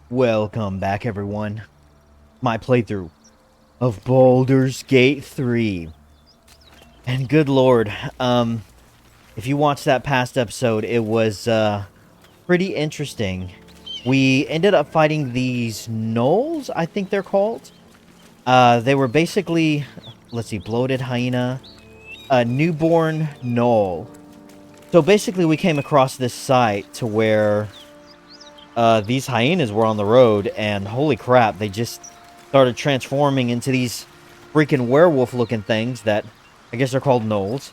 Welcome back, everyone. My playthrough of Baldur's Gate 3. And good lord, if you watched that past episode, it was, pretty interesting. We ended up fighting these gnolls, I think they're called. They were basically, let's see, bloated hyena, a newborn gnoll. So basically we came across this site to where these hyenas were on the road, and holy crap, they just started transforming into these freaking werewolf-looking things that I guess they're called gnolls.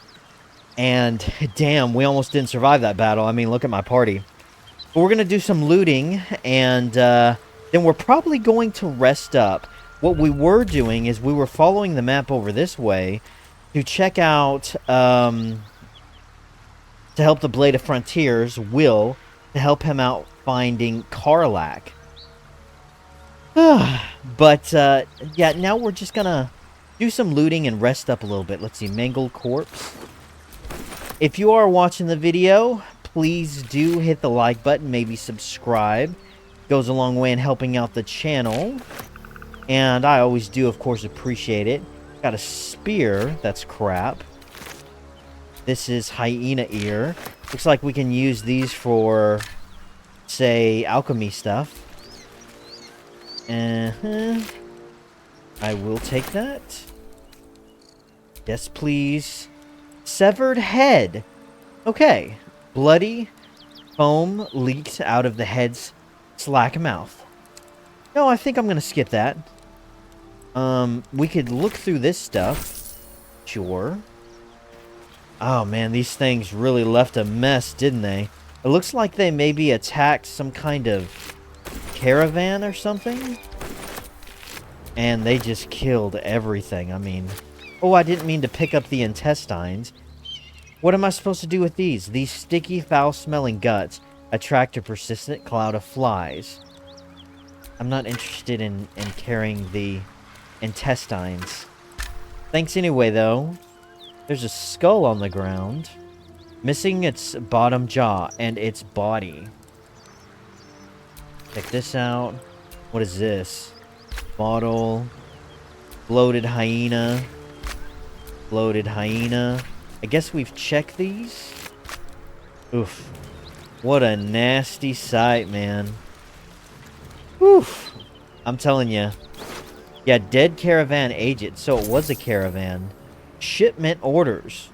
And damn, we almost didn't survive that battle. I mean, look at my party. But we're gonna do some looting, and then we're probably going to rest up. What we were doing is we were following the map over this way to check out, to help the Blade of Frontiers, Will, to help him out finding Karlack. But, yeah, now we're just gonna do some looting and rest up a little bit. Let's see, mangled corpse. If you are watching the video, please do hit the like button, maybe subscribe. Goes a long way in helping out the channel. And I always do, of course, appreciate it. Got a spear, that's crap. This is hyena ear. Looks like we can use these for, say, alchemy stuff. I will take that. Yes, please. Severed head. Okay. Bloody foam leaked out of the head's slack mouth. No, I think I'm going to skip that. We could look through this stuff. Sure. Oh, man, these things really left a mess, didn't they? It looks like they maybe attacked some kind of caravan or something. And they just killed everything. I mean... Oh, I didn't mean to pick up the intestines. What am I supposed to do with these? These sticky, foul-smelling guts attract a persistent cloud of flies. I'm not interested in carrying the intestines. Thanks anyway, though. There's a skull on the ground, missing its bottom jaw and its body. Check this out. What is this? Bottle. Bloated hyena. Bloated hyena. I guess we've checked these. Oof. What a nasty sight, man. Oof. I'm telling you. Yeah, dead caravan agent. So it was a caravan. Shipment orders.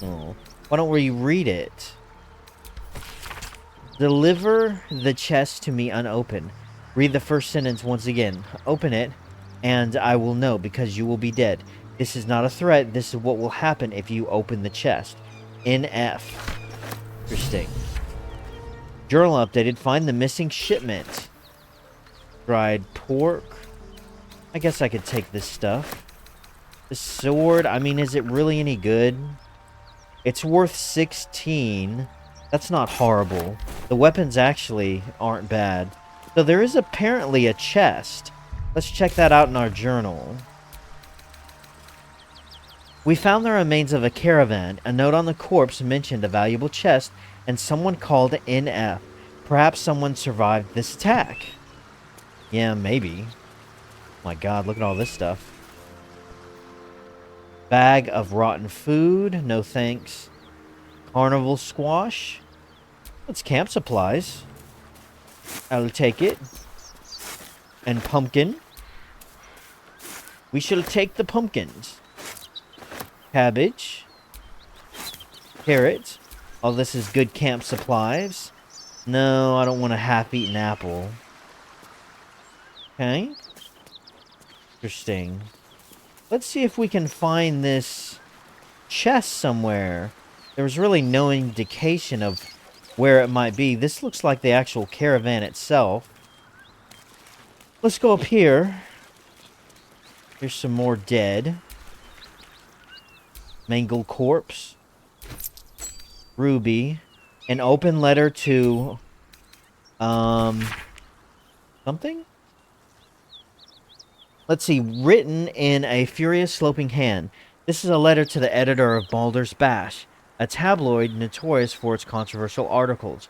Oh. Why don't we read it? Deliver the chest to me unopened. Read the first sentence once again. Open it, and I will know, because you will be dead. This is not a threat. This is what will happen if you open the chest. NF. Interesting. Journal updated. Find the missing shipment. Dried pork. I guess I could take this stuff. The sword, I mean, is it really any good? It's worth 16. That's not horrible. The weapons actually aren't bad. So there is apparently a chest. Let's check that out in our journal. We found the remains of a caravan. A note on the corpse mentioned a valuable chest, and someone called NF. Perhaps someone survived this attack. Yeah, maybe. My god, look at all this stuff. Bag of rotten food. No thanks. Carnival squash. It's camp supplies. I'll take it. And pumpkin. We shall take the pumpkins. Cabbage. Carrot. All this is good camp supplies. No, I don't want a half-eaten apple. Okay. Interesting. Let's see if we can find this chest somewhere. There was really no indication of where it might be. This looks like the actual caravan itself. Let's go up here. Here's some more dead. Mangled corpse. Ruby. An open letter to... something? Let's see. Written in a furious sloping hand. This is a letter to the editor of Baldur's Bash, a tabloid notorious for its controversial articles.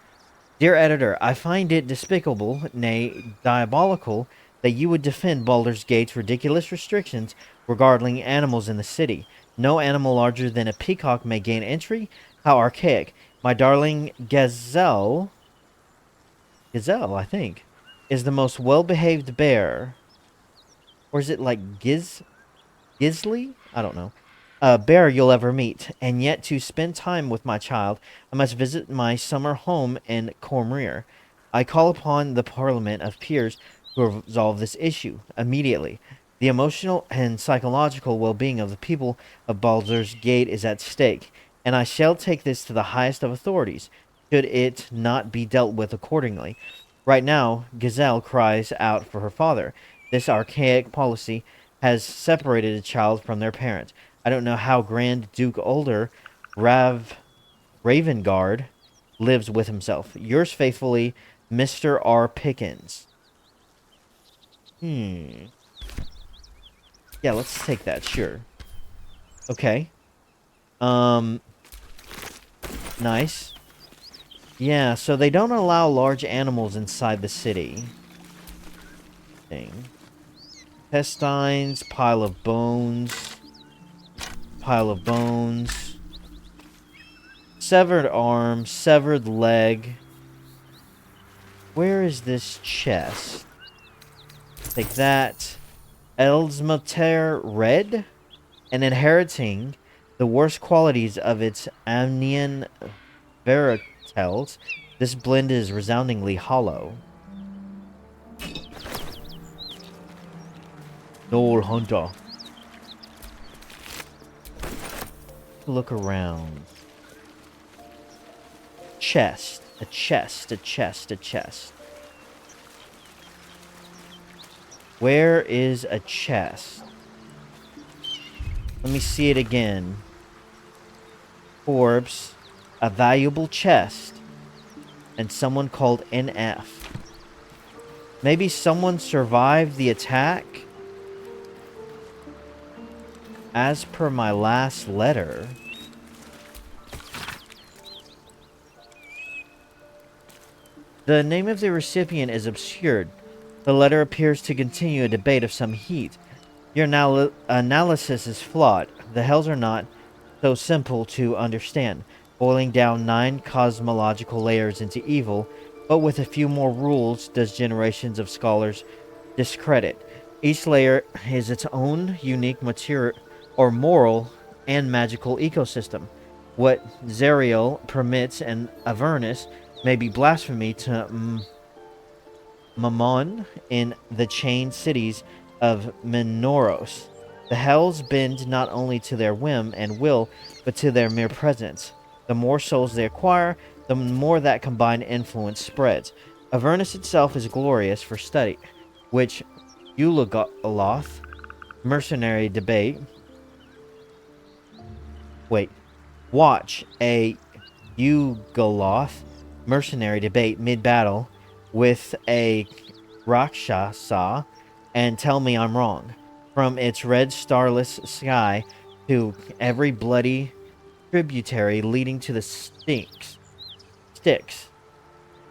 Dear editor, I find it despicable, nay, diabolical, that you would defend Baldur's Gate's ridiculous restrictions regarding animals in the city. No animal larger than a peacock may gain entry? How archaic. My darling Gazelle, I think, is the most well-behaved bear. Or is it like Gisley? I don't know. Bear you'll ever meet. And yet to spend time with my child, I must visit my summer home in Cormyr. I call upon the Parliament of Peers to resolve this issue immediately. The emotional and psychological well-being of the people of Baldur's Gate is at stake, and I shall take this to the highest of authorities, should it not be dealt with accordingly. Right now, Gazelle cries out for her father. This archaic policy has separated a child from their parent. I don't know how Grand Duke Older Ravengard lives with himself. Yours faithfully, Mr. R. Pickens. Yeah, let's take that, sure. Okay. Nice. Yeah, so they don't allow large animals inside the city. Intestines, pile of bones. Severed arm, severed leg. Where is this chest? Take that. Elsmoter Red? And inheriting the worst qualities of its Amnian Veritels, this blend is resoundingly hollow. Noel Hunter. Look around. Chest. A chest. Where is a chest? Let me see it again. Corpse. A valuable chest. And someone called NF. Maybe someone survived the attack? As per my last letter. The name of the recipient is obscured. The letter appears to continue a debate of some heat. Your analysis is flawed. The hells are not so simple to understand, boiling down 9 cosmological layers into evil, but with a few more rules does generations of scholars discredit. Each layer is its own unique material or moral and magical ecosystem. What Zariel permits and Avernus may be blasphemy to Mammon in the chained cities of Menoros. The hells bend not only to their whim and will, but to their mere presence. The more souls they acquire, the more that combined influence spreads. Avernus itself is glorious for study, which Ulugaloth, mercenary debate. Watch a Ugoloth mercenary debate mid-battle with a Rakshasa and tell me I'm wrong. From its red starless sky to every bloody tributary leading to the Styx,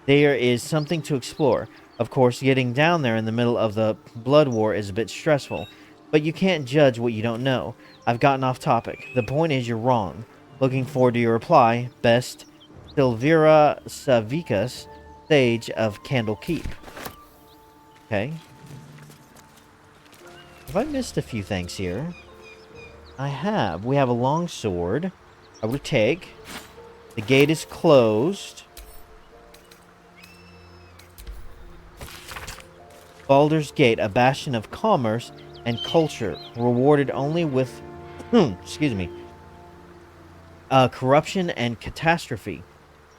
there is something to explore. Of course, getting down there in the middle of the blood war is a bit stressful, but you can't judge what you don't know. I've gotten off topic. The point is you're wrong. Looking forward to your reply. Best, Silvira Savicas, Sage of Candle Keep. Okay. Have I missed a few things here? I have. We have a long sword. I would take. The gate is closed. Baldur's Gate, a bastion of commerce and culture, rewarded only with, excuse me, corruption and catastrophe,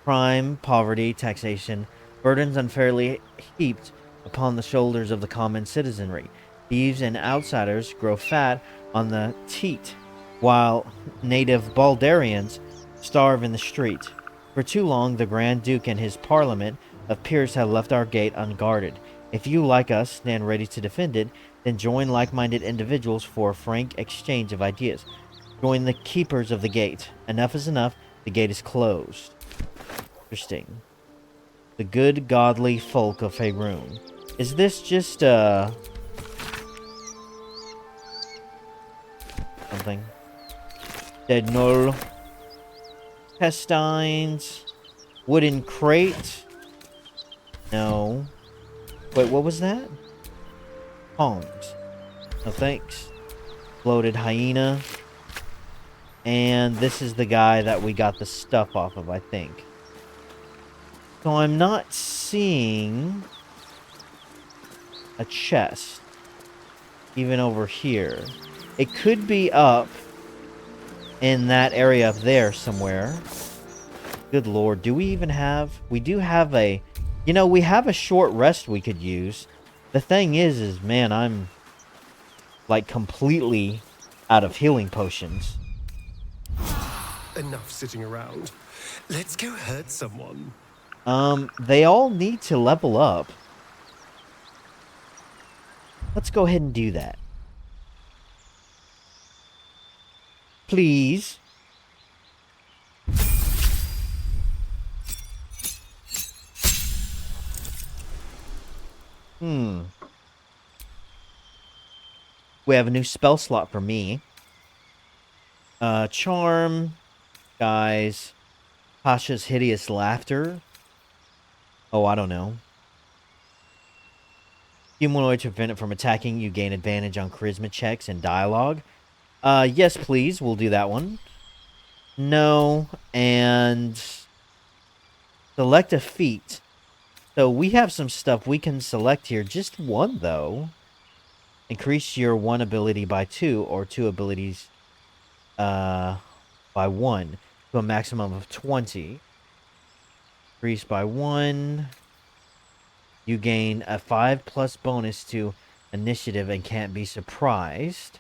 crime, poverty, taxation, burdens unfairly heaped upon the shoulders of the common citizenry. Thieves and outsiders grow fat on the teat, while native Baldarians starve in the street. For too long, the Grand Duke and his parliament of peers have left our gate unguarded. If you, like us, stand ready to defend it, then join like-minded individuals for a frank exchange of ideas. Join the keepers of the gate. Enough is enough. The gate is closed. Interesting. The good godly folk of Faerun. Is this just, something? Dead Null. Pestines. Wooden crate. No. Wait, what was that? Tongs. No thanks. Bloated hyena. And this is the guy that we got the stuff off of, I think. So I'm not seeing a chest. Even over here. It could be up in that area up there somewhere. Good lord, do we even have... We do have a... You know, we have a short rest we could use. The thing is, man, I'm... like, completely out of healing potions. Enough sitting around. Let's go hurt someone. They all need to level up. Let's go ahead and do that. Please. We have a new spell slot for me. Charm. Guys. Pasha's hideous laughter. Oh, I don't know. Humanoid to prevent it from attacking. You gain advantage on charisma checks and dialogue. Yes, please. We'll do that one. No. And select a feat. So we have some stuff we can select here. Just one, though. Increase your one ability by 2 or 2 abilities by 1 to a maximum of 20. Increase by 1. You gain a 5+ bonus to initiative and can't be surprised.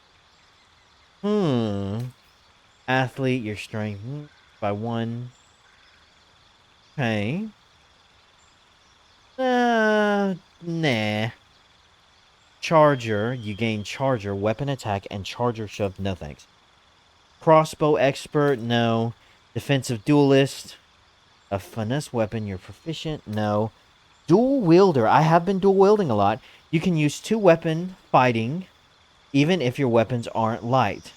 Athlete, your strength by 1. Okay. Nah. Charger, you gain charger, weapon attack, and charger shove. No thanks. Crossbow expert, no. Defensive duelist, a finesse weapon, you're proficient, no. Dual wielder, I have been dual wielding a lot. You can use 2 weapon fighting, even if your weapons aren't light.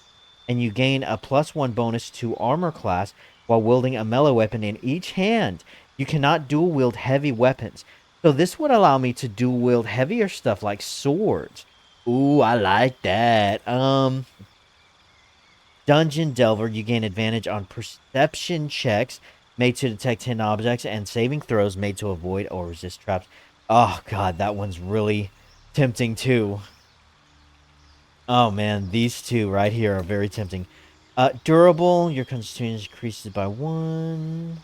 And you gain a +1 bonus to armor class while wielding a melee weapon in each hand. You cannot dual wield heavy weapons. So this would allow me to dual wield heavier stuff like swords. Ooh, I like that. Dungeon Delver, you gain advantage on perception checks made to detect hidden objects and saving throws made to avoid or resist traps. Oh god, that one's really tempting too. Oh man, these two right here are very tempting. Durable, your concentration increases by 1.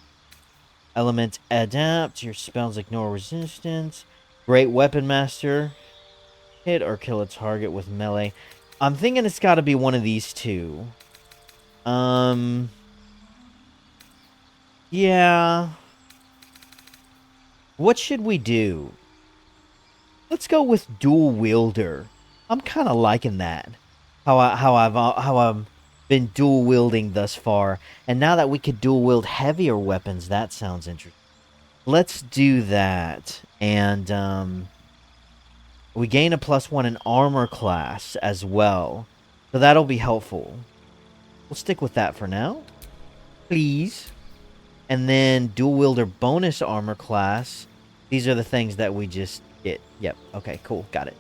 Element adapt, your spells ignore resistance. Great weapon master, hit or kill a target with melee. I'm thinking it's got to be one of these two. Yeah. What should we do? Let's go with dual wielder. I'm kind of liking that. How I've been dual wielding thus far, and now that we could dual wield heavier weapons, that sounds interesting. Let's do that, and we gain a +1 in armor class as well, so that'll be helpful. We'll stick with that for now, please. And then dual wielder bonus armor class. These are the things that we just get. Yep. Okay, cool. Got it.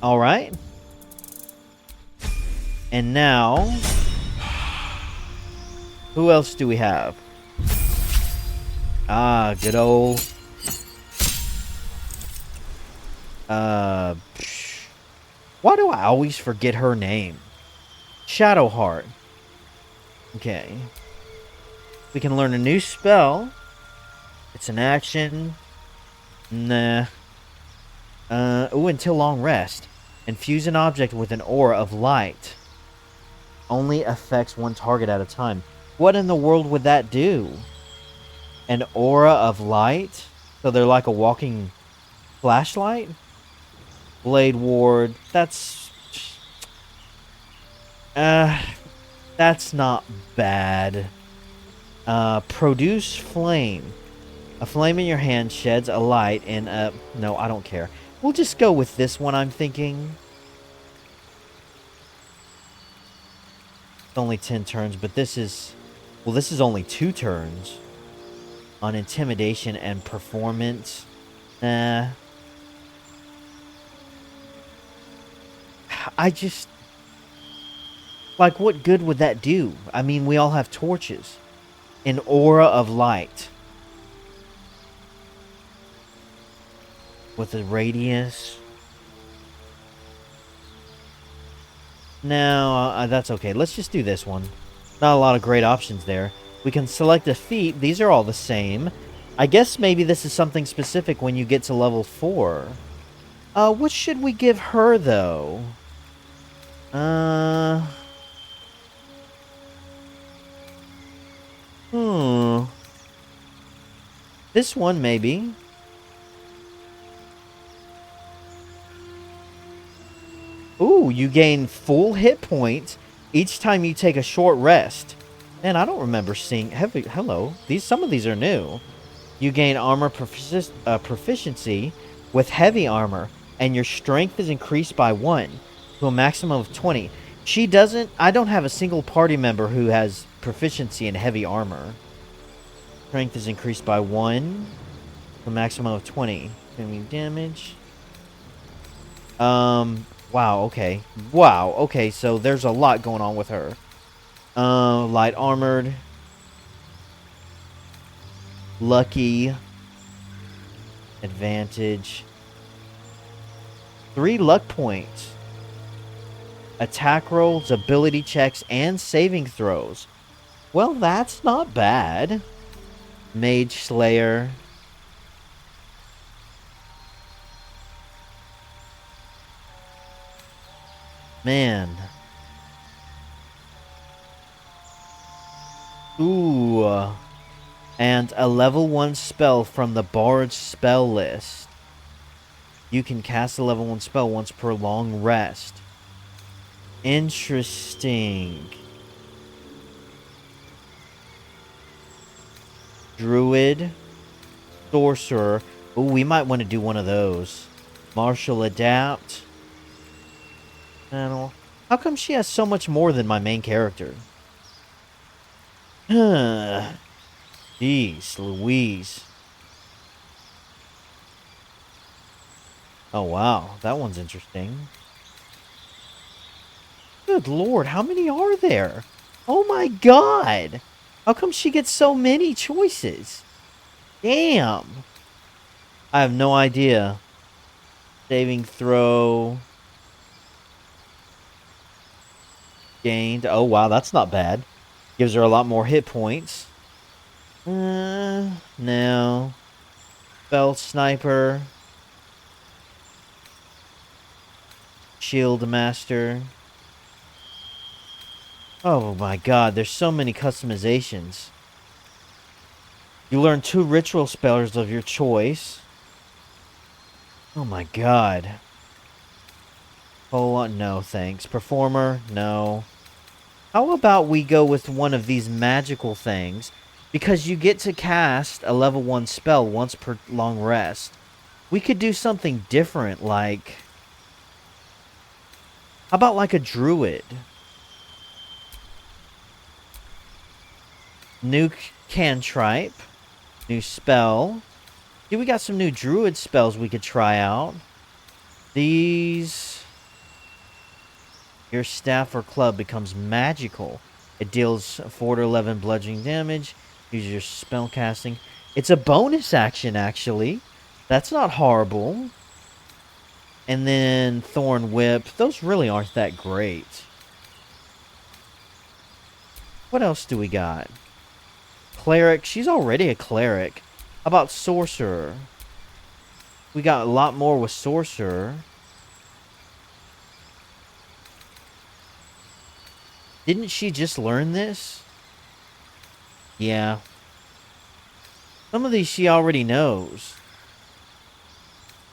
All right. And now, who else do we have? Ah, good old. Why do I always forget her name? Shadowheart. Okay. We can learn a new spell. It's an action. Nah. Ooh, until long rest. Infuse an object with an aura of light. Only affects one target at a time. What in the world would that do? An aura of light? So they're like a walking flashlight? Blade ward. That's not bad. Produce flame. A flame in your hand sheds a light in a... No, I don't care. We'll just go with this one, I'm thinking. It's only 10 turns, but this is... Well, this is only 2 turns. On intimidation and performance. I just... Like, what good would that do? I mean, we all have torches. An aura of light. With a radius. No, that's okay. Let's just do this one. Not a lot of great options there. We can select a feat. These are all the same. I guess maybe this is something specific when you get to level 4. What should we give her, though? This one, maybe. Ooh, you gain full hit points each time you take a short rest. Man, I don't remember seeing heavy... Hello. Some of these are new. You gain armor proficiency with heavy armor, and your strength is increased by 1 to a maximum of 20. She doesn't... I don't have a single party member who has proficiency in heavy armor. Strength is increased by 1 to a maximum of 20. Enemy damage. Wow, okay. Wow, okay, so there's a lot going on with her. Light armored. Lucky. Advantage. 3 luck points. Attack rolls, ability checks, and saving throws. Well, that's not bad. Mage Slayer. Man. Ooh. And a level 1 spell from the Bard's spell list. You can cast a level 1 spell once per long rest. Interesting. Druid. Sorcerer. Ooh, we might want to do one of those. Martial Adapt. How come she has so much more than my main character? Jeez Louise. Oh, wow. That one's interesting. Good lord, how many are there? Oh my god! How come she gets so many choices? Damn! I have no idea. Saving throw... Gained. Oh, wow, that's not bad. Gives her a lot more hit points. No. Spell Sniper. Shield Master. Oh my god, there's so many customizations. You learn 2 ritual spells of your choice. Oh my god. Oh, no thanks. Performer, no. How about we go with one of these magical things? Because you get to cast a level 1 spell once per long rest. We could do something different, like... How about like a druid? New cantrip. New spell. See, we got some new druid spells we could try out. These... Your staff or club becomes magical. It deals 4 to 11 bludgeoning damage. Use your spell casting. It's a bonus action, actually. That's not horrible. And then Thorn Whip. Those really aren't that great. What else do we got? Cleric. She's already a cleric. How about Sorcerer? We got a lot more with Sorcerer. Didn't she just learn this? Yeah. Some of these she already knows.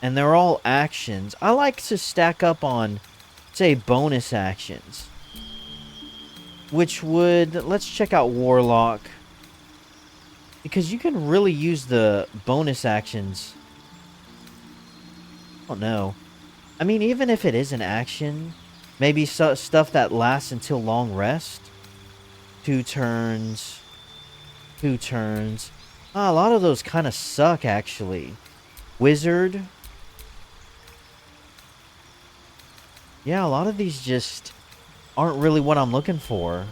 And they're all actions. I like to stack up on, say, bonus actions. Which would... Let's check out Warlock. Because you can really use the bonus actions. I don't know. I mean, even if it is an action, maybe stuff that lasts until long rest. 2 turns. 2 turns. Ah, a lot of those kind of suck, actually. Wizard. Yeah, a lot of these just aren't really what I'm looking for.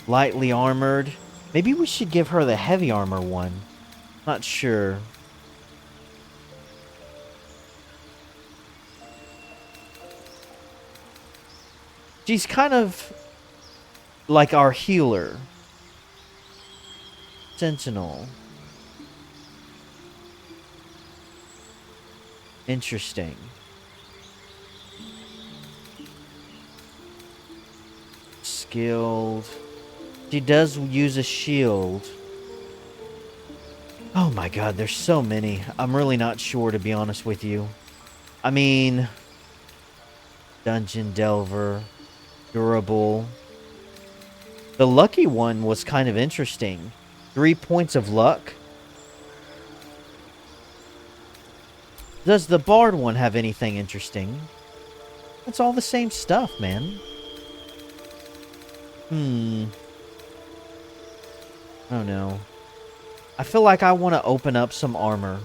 Lightly armored. Maybe we should give her the heavy armor one. Not sure. She's kind of like our healer. Sentinel. Interesting. Skilled. She does use a shield. Oh my god, there's so many. I'm really not sure, to be honest with you. I mean, Dungeon Delver, durable. The lucky one was kind of interesting. 3 points of luck. Does the Bard one have anything interesting? It's all the same stuff, man. I don't know. I feel like I want to open up some armor.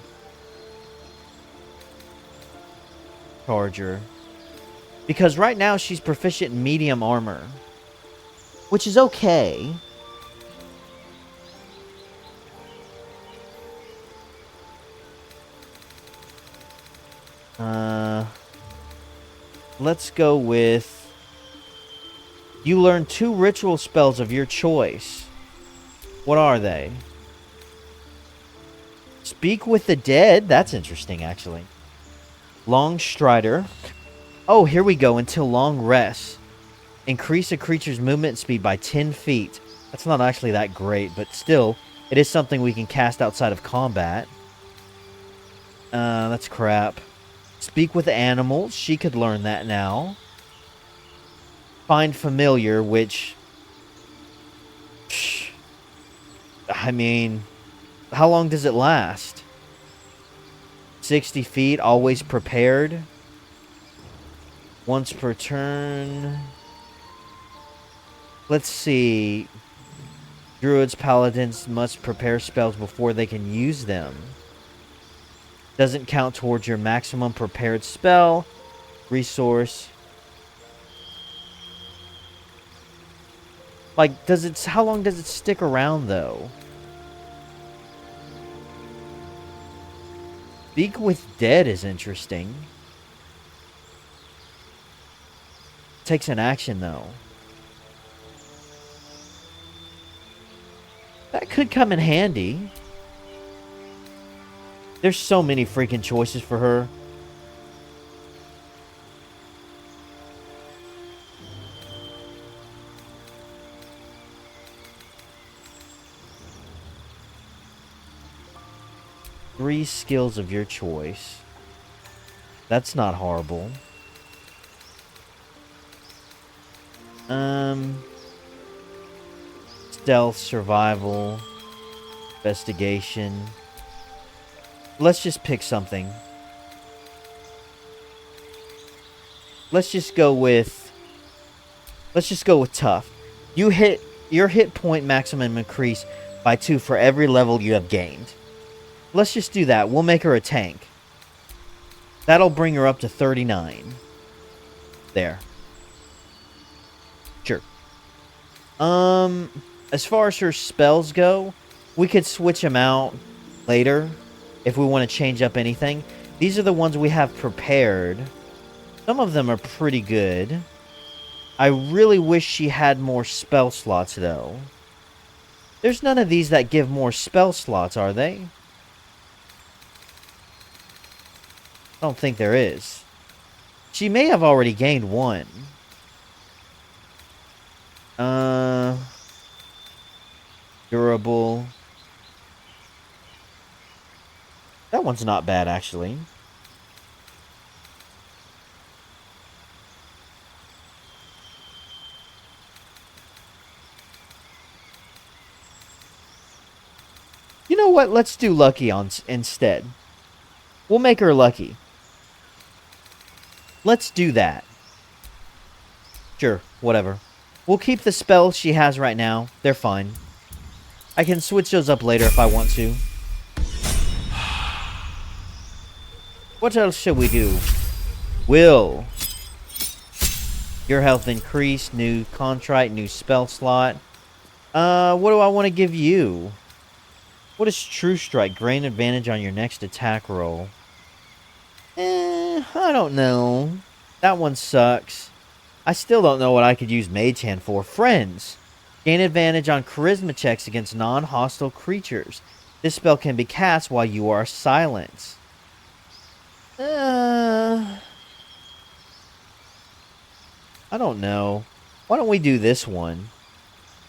Charger. Because right now she's proficient in medium armor. Which is okay. Let's go with... You learn 2 ritual spells of your choice. What are they? Speak with the dead. That's interesting, actually. Long Strider. Oh, here we go. Until long rest. Increase a creature's movement speed by 10 feet. That's not actually that great, but still, it is something we can cast outside of combat. That's crap. Speak with animals. She could learn that now. Find familiar, which... I mean... How long does it last? 60 feet, always prepared. Once per turn. Let's see. Druids, paladins must prepare spells before they can use them. Doesn't count towards your maximum prepared spell. Resource. Like, does it... How long does it stick around, though? Speak with dead is interesting. Takes an action, though. That could come in handy. There's so many freaking choices for her. Three skills of your choice. That's not horrible. Stealth, survival, investigation. Let's just pick something. Let's just go with tough. Your hit point maximum increase by 2 for every level you have gained. Let's just do that. We'll make her a tank. That'll bring her up to 39. There. Sure. As far as her spells go, we could switch them out later if we want to change up anything. These are the ones we have prepared. Some of them are pretty good. I really wish she had more spell slots, though. There's none of these that give more spell slots, are they? I don't think there is. She may have already gained one. Durable. That one's not bad, actually. know what? Let's do Lucky instead. We'll make her Lucky. Let's do that. Sure, whatever. We'll keep the spells she has right now. They're fine. I can switch those up later if I want to. What else should we do? Will. Your health increased. New Contrite. New spell slot. What do I want to give you? What is True Strike? Gain advantage on your next attack roll. I don't know. That one sucks. I still don't know what I could use Mage Hand for. Friends. Gain advantage on charisma checks against non-hostile creatures. This spell can be cast while you are silent. I don't know. Why don't we do this one?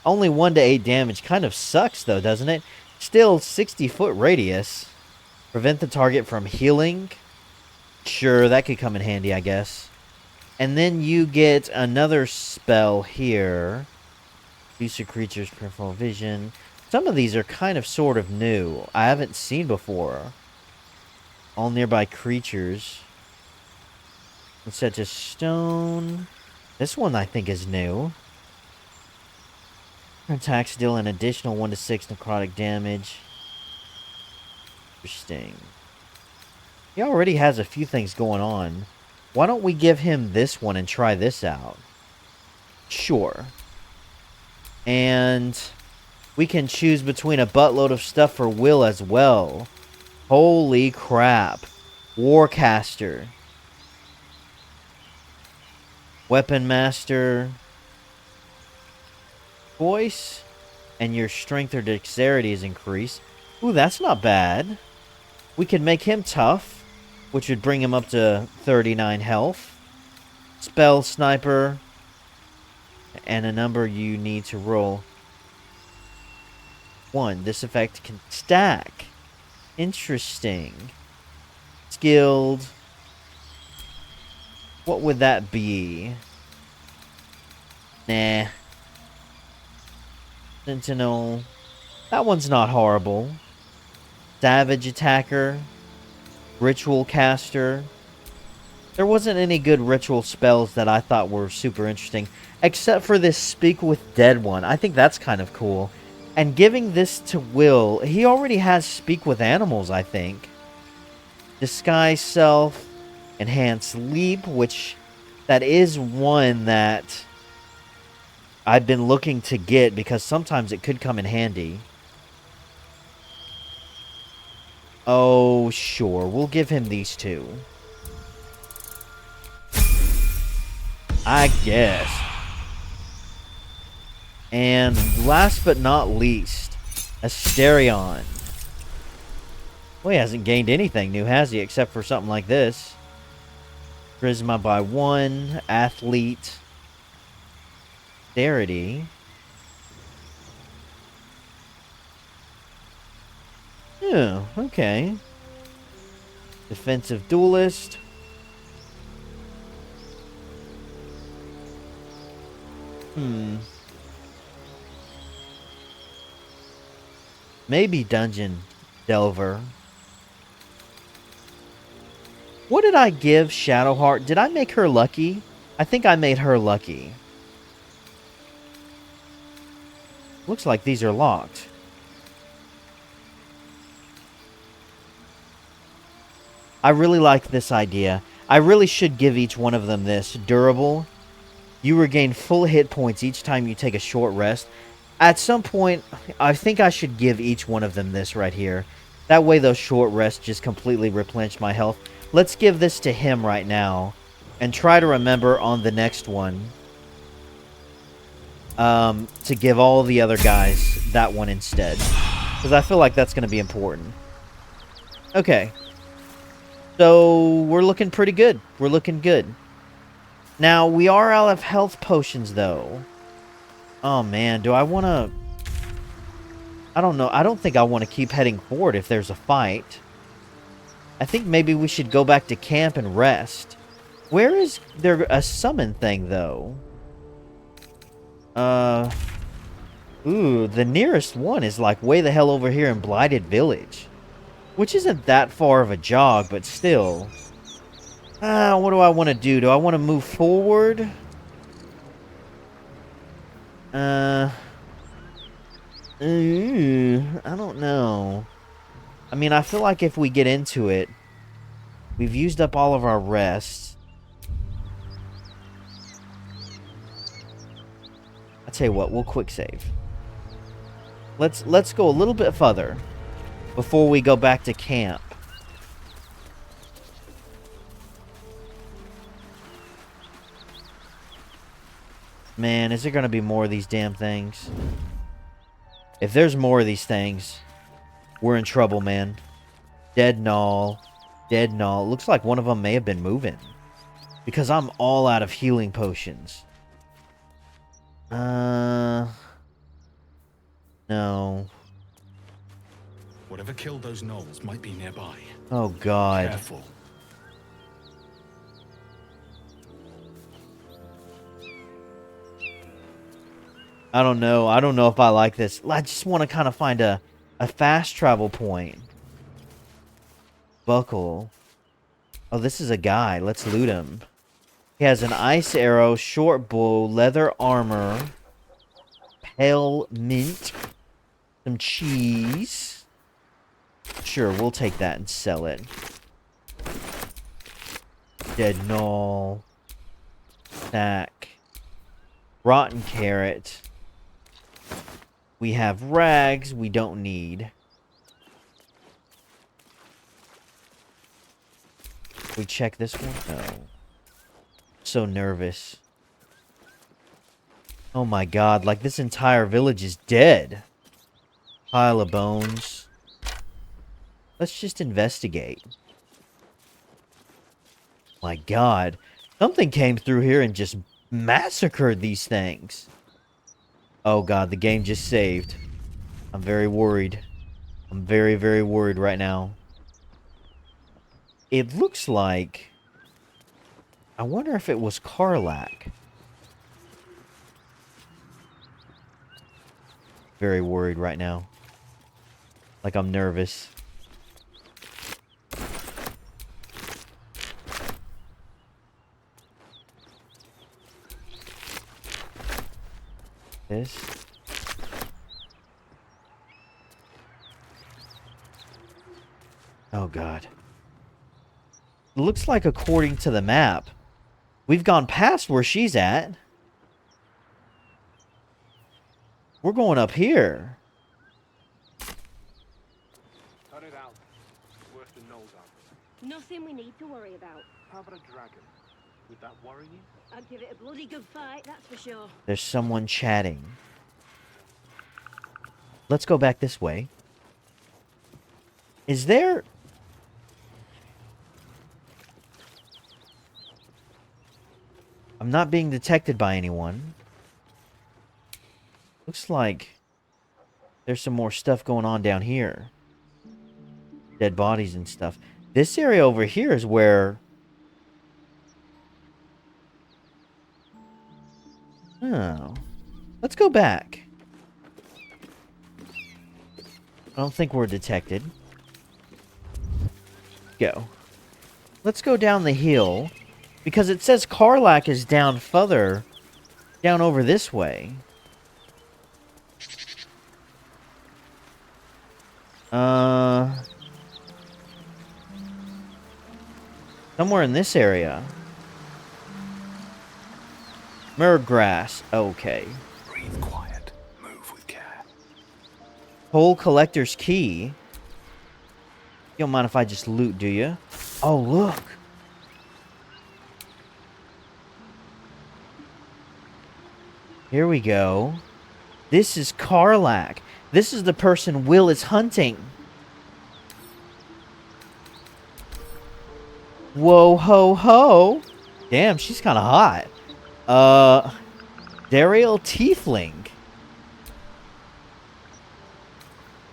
Only 1 to 8 damage. Kind of sucks though, doesn't it? Still 60-foot radius. Prevent the target from healing. Sure, that could come in handy, I guess. And then you get another spell here. Use your creature's peripheral vision. Some of these are kind of sort of new. I haven't seen before. All nearby creatures. Such as stone. This one I think is new. Attacks deal an additional 1 to 6 necrotic damage. Interesting. He already has a few things going on. Why don't we give him this one and try this out? Sure. And we can choose between a buttload of stuff for Will as well. Holy crap. Warcaster. Weapon Master. Voice. And your strength or dexterity is increased. Ooh, that's not bad. We could make him tough, which would bring him up to 39 health. Spell Sniper. And a number you need to roll. 1. This effect can stack. Interesting. Skilled. What would that be? Nah. Sentinel. That one's not horrible. Savage Attacker. Ritual Caster. There wasn't any good ritual spells that I thought were super interesting. Except for this Speak with Dead one. I think that's kind of cool. And giving this to Will, he already has Speak with Animals, I think. Disguise Self. Enhance Leap, which that is one that I've been looking to get because sometimes it could come in handy. Oh, sure. We'll give him these two. I guess. And last but not least, Asterion. Well, he hasn't gained anything new, has he? Except for something like this. Charisma by 1. Athlete. Dexterity. Oh, okay. Defensive Duelist. Maybe Dungeon Delver. What did I give Shadowheart? Did I make her lucky? I think I made her lucky. Looks like these are locked. I really like this idea. I really should give each one of them this. Durable. You regain full hit points each time you take a short rest. At some point, I think I should give each one of them this right here. That way those short rests just completely replenish my health. Let's give this to him right now. And try to remember on the next one. To give all the other guys that one instead. Because I feel like that's going to be important. Okay. So, we're looking pretty good. We're looking good. Now, we are out of health potions, though. Oh, man. Do I want to... I don't know. I don't think I want to keep heading forward if there's a fight. I think maybe we should go back to camp and rest. Where is there a summon thing, though? Ooh, the nearest one is like way the hell over here in Blighted Village. Which isn't that far of a jog, but still. What do I want to do? Do I want to move forward? I don't know. I mean, I feel like if we get into it, we've used up all of our rests. I tell you what, we'll quick save. Let's go a little bit further before we go back to camp. Man, is there going to be more of these damn things? If there's more of these things, we're in trouble, man. Dead Null. Dead Null. Looks like one of them may have been moving. Because I'm all out of healing potions. No. Whatever killed those gnolls might be nearby. Oh, God. Careful. I don't know. I don't know if I like this. I just want to kind of find a fast travel point. Buckle. Oh, this is a guy. Let's loot him. He has an ice arrow, short bow, leather armor, pale mint, some cheese. Sure, we'll take that and sell it. Dead Null. Snack. Rotten carrot. We have rags we don't need. We check this one? No. So nervous. Oh my god, like this entire village is dead. Pile of bones. Let's just investigate. My god. Something came through here and just massacred these things. Oh god, the game just saved. I'm very worried. I'm very, very worried right now. It looks like... I wonder if it was Karlack. Very worried right now. Like I'm nervous. This. Oh god. Looks like according to the map, we've gone past where she's at. We're going up here. Cut it out. Worse than Noel's out. Nothing we need to worry about. How about a dragon? Would that worry you? I'd give it a bloody good fight, that's for sure. There's someone chatting. Let's go back this way. Is there... I'm not being detected by anyone. Looks like there's some more stuff going on down here. Dead bodies and stuff. This area over here is where... Oh. Let's go back. I don't think we're detected. Go. Let's go down the hill. Because it says Karlack is down further. Down over this way. Somewhere in this area. Murgrass. Okay. Breathe quiet. Move with care. Whole collector's key. You don't mind if I just loot, do you? Oh, look. Here we go. This is Karlack. This is the person Will is hunting. Whoa, ho, ho. Damn, she's kind of hot. Dariel Tiefling.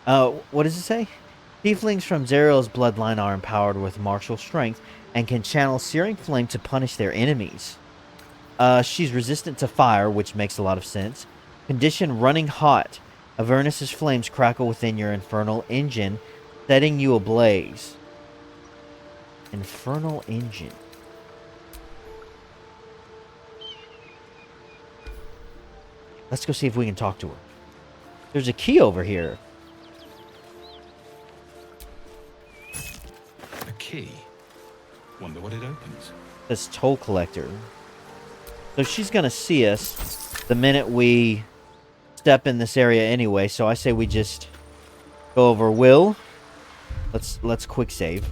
What does it say? Tieflings from Zariel's bloodline are empowered with martial strength and can channel searing flame to punish their enemies. She's resistant to fire, which makes a lot of sense. Condition running hot. Avernus's flames crackle within your infernal engine, setting you ablaze. Infernal engine. Let's go see if we can talk to her. There's a key over here. A key. Wonder what it opens. This toll collector. So she's gonna see us the minute we step in this area anyway. So I say we just go over. Will, let's quick save,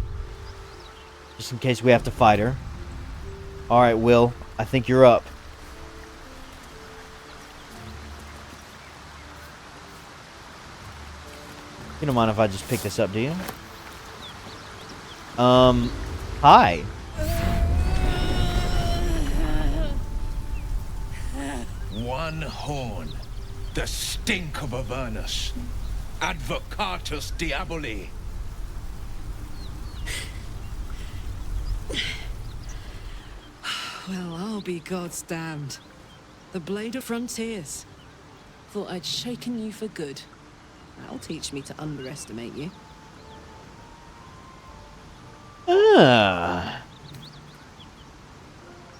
just in case we have to fight her. All right, Will, I think you're up. You don't mind if I just pick this up, do you? Hi. One horn. The stink of Avernus. Advocatus Diaboli. Well, I'll be God's damned. The Blade of Frontiers. Thought I'd shaken you for good. That'll teach me to underestimate you.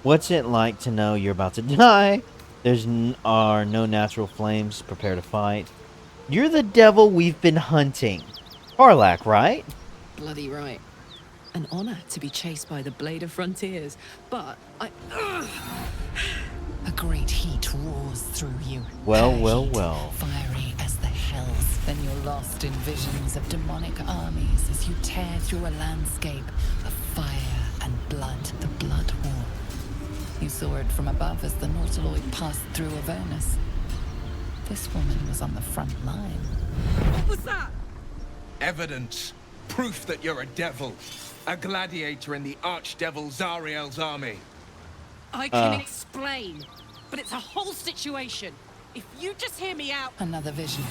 What's it like to know you're about to die? Are no natural flames. Prepare to fight. You're the devil we've been hunting. Karlack, right? Bloody right. An honor to be chased by the Blade of Frontiers, but A great heat roars through you. Well, Her well, heat, well. Fiery as the hells. Then you're lost in visions of demonic armies as you tear through a landscape of fire and blood, the Blood War. You saw it from above as the Nautiloid passed through Avernus. This woman was on the front line. what was that? Evidence. Proof that you're a devil. A gladiator in the archdevil Zariel's army. I can explain, but it's a whole situation. If you just hear me out... Another vision.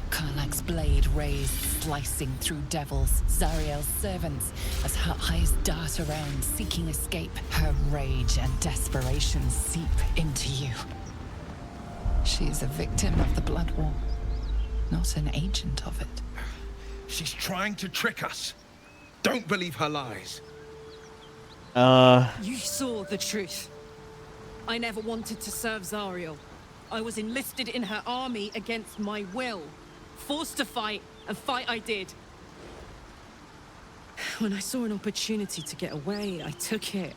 Karlack's blade raised, slicing through devils, Zariel's servants, as her eyes dart around, seeking escape. Her rage and desperation seep into you. She is a victim of the Blood War, not an agent of it. She's trying to trick us. Don't believe her lies. You saw the truth. I never wanted to serve Zariel. I was enlisted in her army against my will. Forced to fight, and fight I did. When I saw an opportunity to get away, I took it.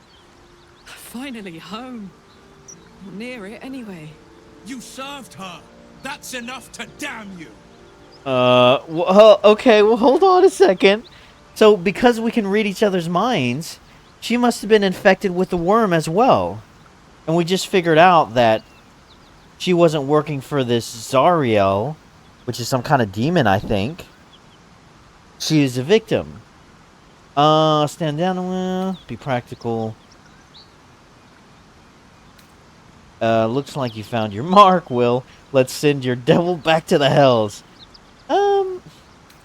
Finally home. Near it, anyway. You served her. That's enough to damn you. Okay, well, hold on a second. So, because we can read each other's minds, she must have been infected with the worm as well. And we just figured out that she wasn't working for this Zariel, which is some kind of demon, I think. She is a victim. Stand down, be practical. Looks like you found your mark, Will. Let's send your devil back to the hells.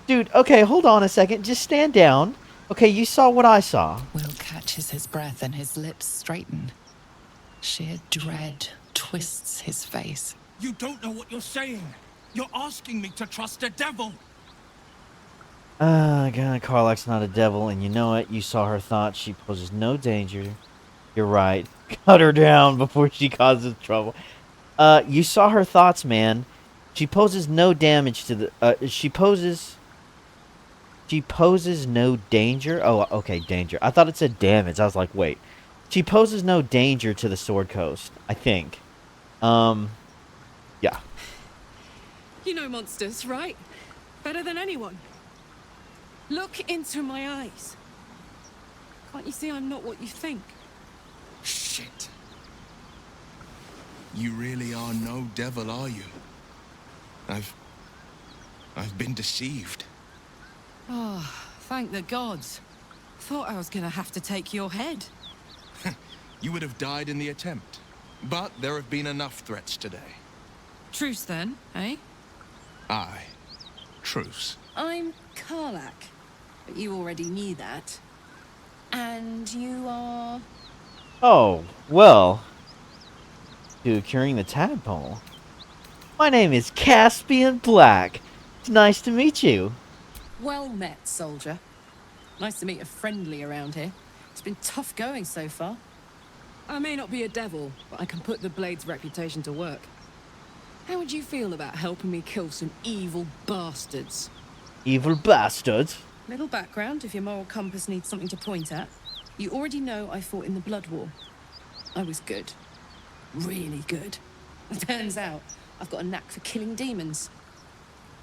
Dude, okay, hold on a second. Just stand down. Okay, you saw what I saw. Will catches his breath and his lips straighten. Sheer dread twists his face. You don't know what you're saying. You're asking me to trust a devil. God, Karlack's not a devil, and you know it. You saw her thoughts. She poses no danger. You're right. Cut her down before she causes trouble. You saw her thoughts, man. She poses no damage to the... She poses no danger. Oh, okay, danger. I thought it said damage. I was like, wait. She poses no danger to the Sword Coast, I think. Yeah. You know monsters, right? Better than anyone. Look into my eyes. Can't you see I'm not what you think? Shit. You really are no devil, are you? I've been deceived. Oh, thank the gods. Thought I was gonna have to take your head. You would have died in the attempt. But there have been enough threats today. Truce then, eh? Aye. Truce. I'm Karlack, but you already knew that. And you are... Oh, well. Dude, curing the tadpole. My name is Caspian Black. It's nice to meet you. Well met, soldier. Nice to meet a friendly around here. It's been tough going so far. I may not be a devil, but I can put the Blade's reputation to work. How would you feel about helping me kill some evil bastards? Evil bastards? Little background, if your moral compass needs something to point at. You already know I fought in the Blood War. I was good. Really good. It turns out I've got a knack for killing demons.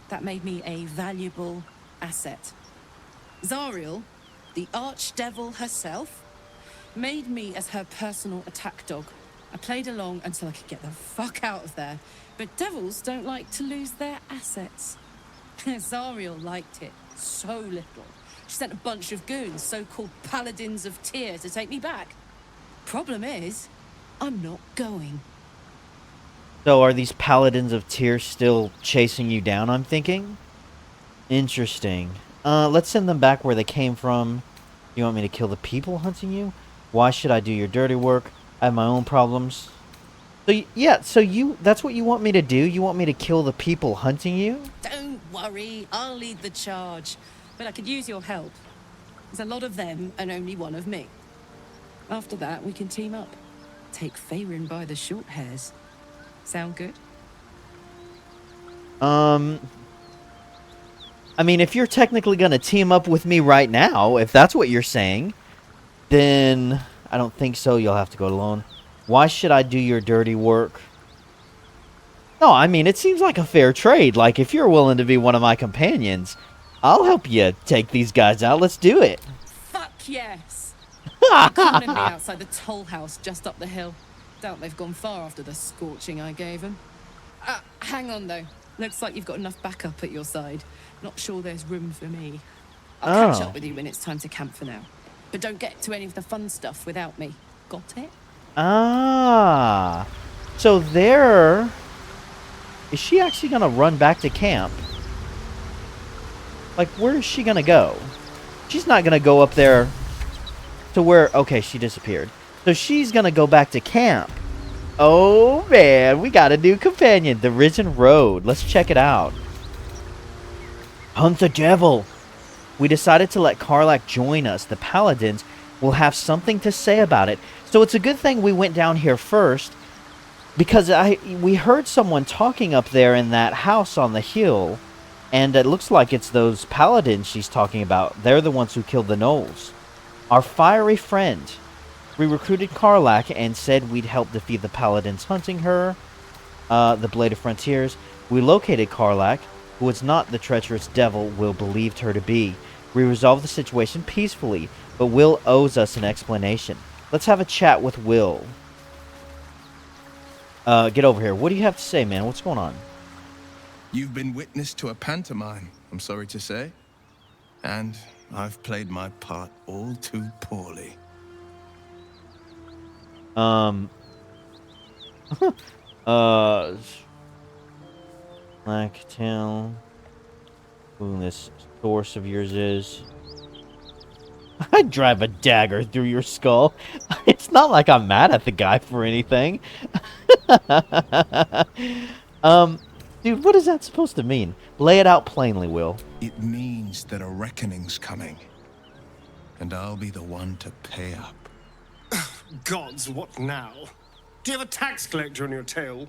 That made me a valuable asset. Zariel, the archdevil herself, made me as her personal attack dog. I played along until I could get the fuck out of there. But devils don't like to lose their assets. Zariel liked it so little. She sent a bunch of goons, so-called paladins of Tyr, to take me back. Problem is, I'm not going. So are these paladins of Tyr still chasing you down, I'm thinking? Interesting. Let's send them back where they came from. You want me to kill the people hunting you? Why should I do your dirty work? I have my own problems. So, yeah, that's what you want me to do? You want me to kill the people hunting you? Don't worry, I'll lead the charge. But I could use your help. There's a lot of them and only one of me. After that, we can team up. Take Faerun by the short hairs. Sound good? I mean, if you're technically gonna team up with me right now, if that's what you're saying, then I don't think so. You'll have to go alone. Why should I do your dirty work? No, I mean, it seems like a fair trade. Like, if you're willing to be one of my companions, I'll help you take these guys out. Let's do it. Fuck yes! Cornered me outside the toll house just up the hill. Doubt they've gone far after the scorching I gave them. Hang on though. Looks like you've got enough backup at your side. Not sure there's room for me. I'll catch up with you when it's time to camp for now. But don't get to any of the fun stuff without me. Got it? Ah. So there... Is she actually going to run back to camp? Like, where is she going to go? She's not going to go up there to where... Okay, she disappeared. So she's going to go back to camp. Oh, man. We got a new companion. The Risen Road. Let's check it out. Hunt the devil. We decided to let Karlack join us. The paladins will have something to say about it. So it's a good thing we went down here first, because we heard someone talking up there in that house on the hill, and it looks like it's those paladins she's talking about. They're the ones who killed the gnolls. Our fiery friend. We recruited Karlack and said we'd help defeat the paladins hunting her, the Blade of Frontiers. We located Karlack, who was not the treacherous devil Will believed her to be. We resolved the situation peacefully, but Will owes us an explanation. Let's have a chat with Will. Get over here. What do you have to say, man? What's going on? You've been witness to a pantomime, I'm sorry to say. And I've played my part all too poorly. Black tail. Who this source of yours is. I'd drive a dagger through your skull. It's not like I'm mad at the guy for anything. Dude, what is that supposed to mean? Lay it out plainly, Will. It means that a reckoning's coming. And I'll be the one to pay up. Gods, what now? Do you have a tax collector on your tail?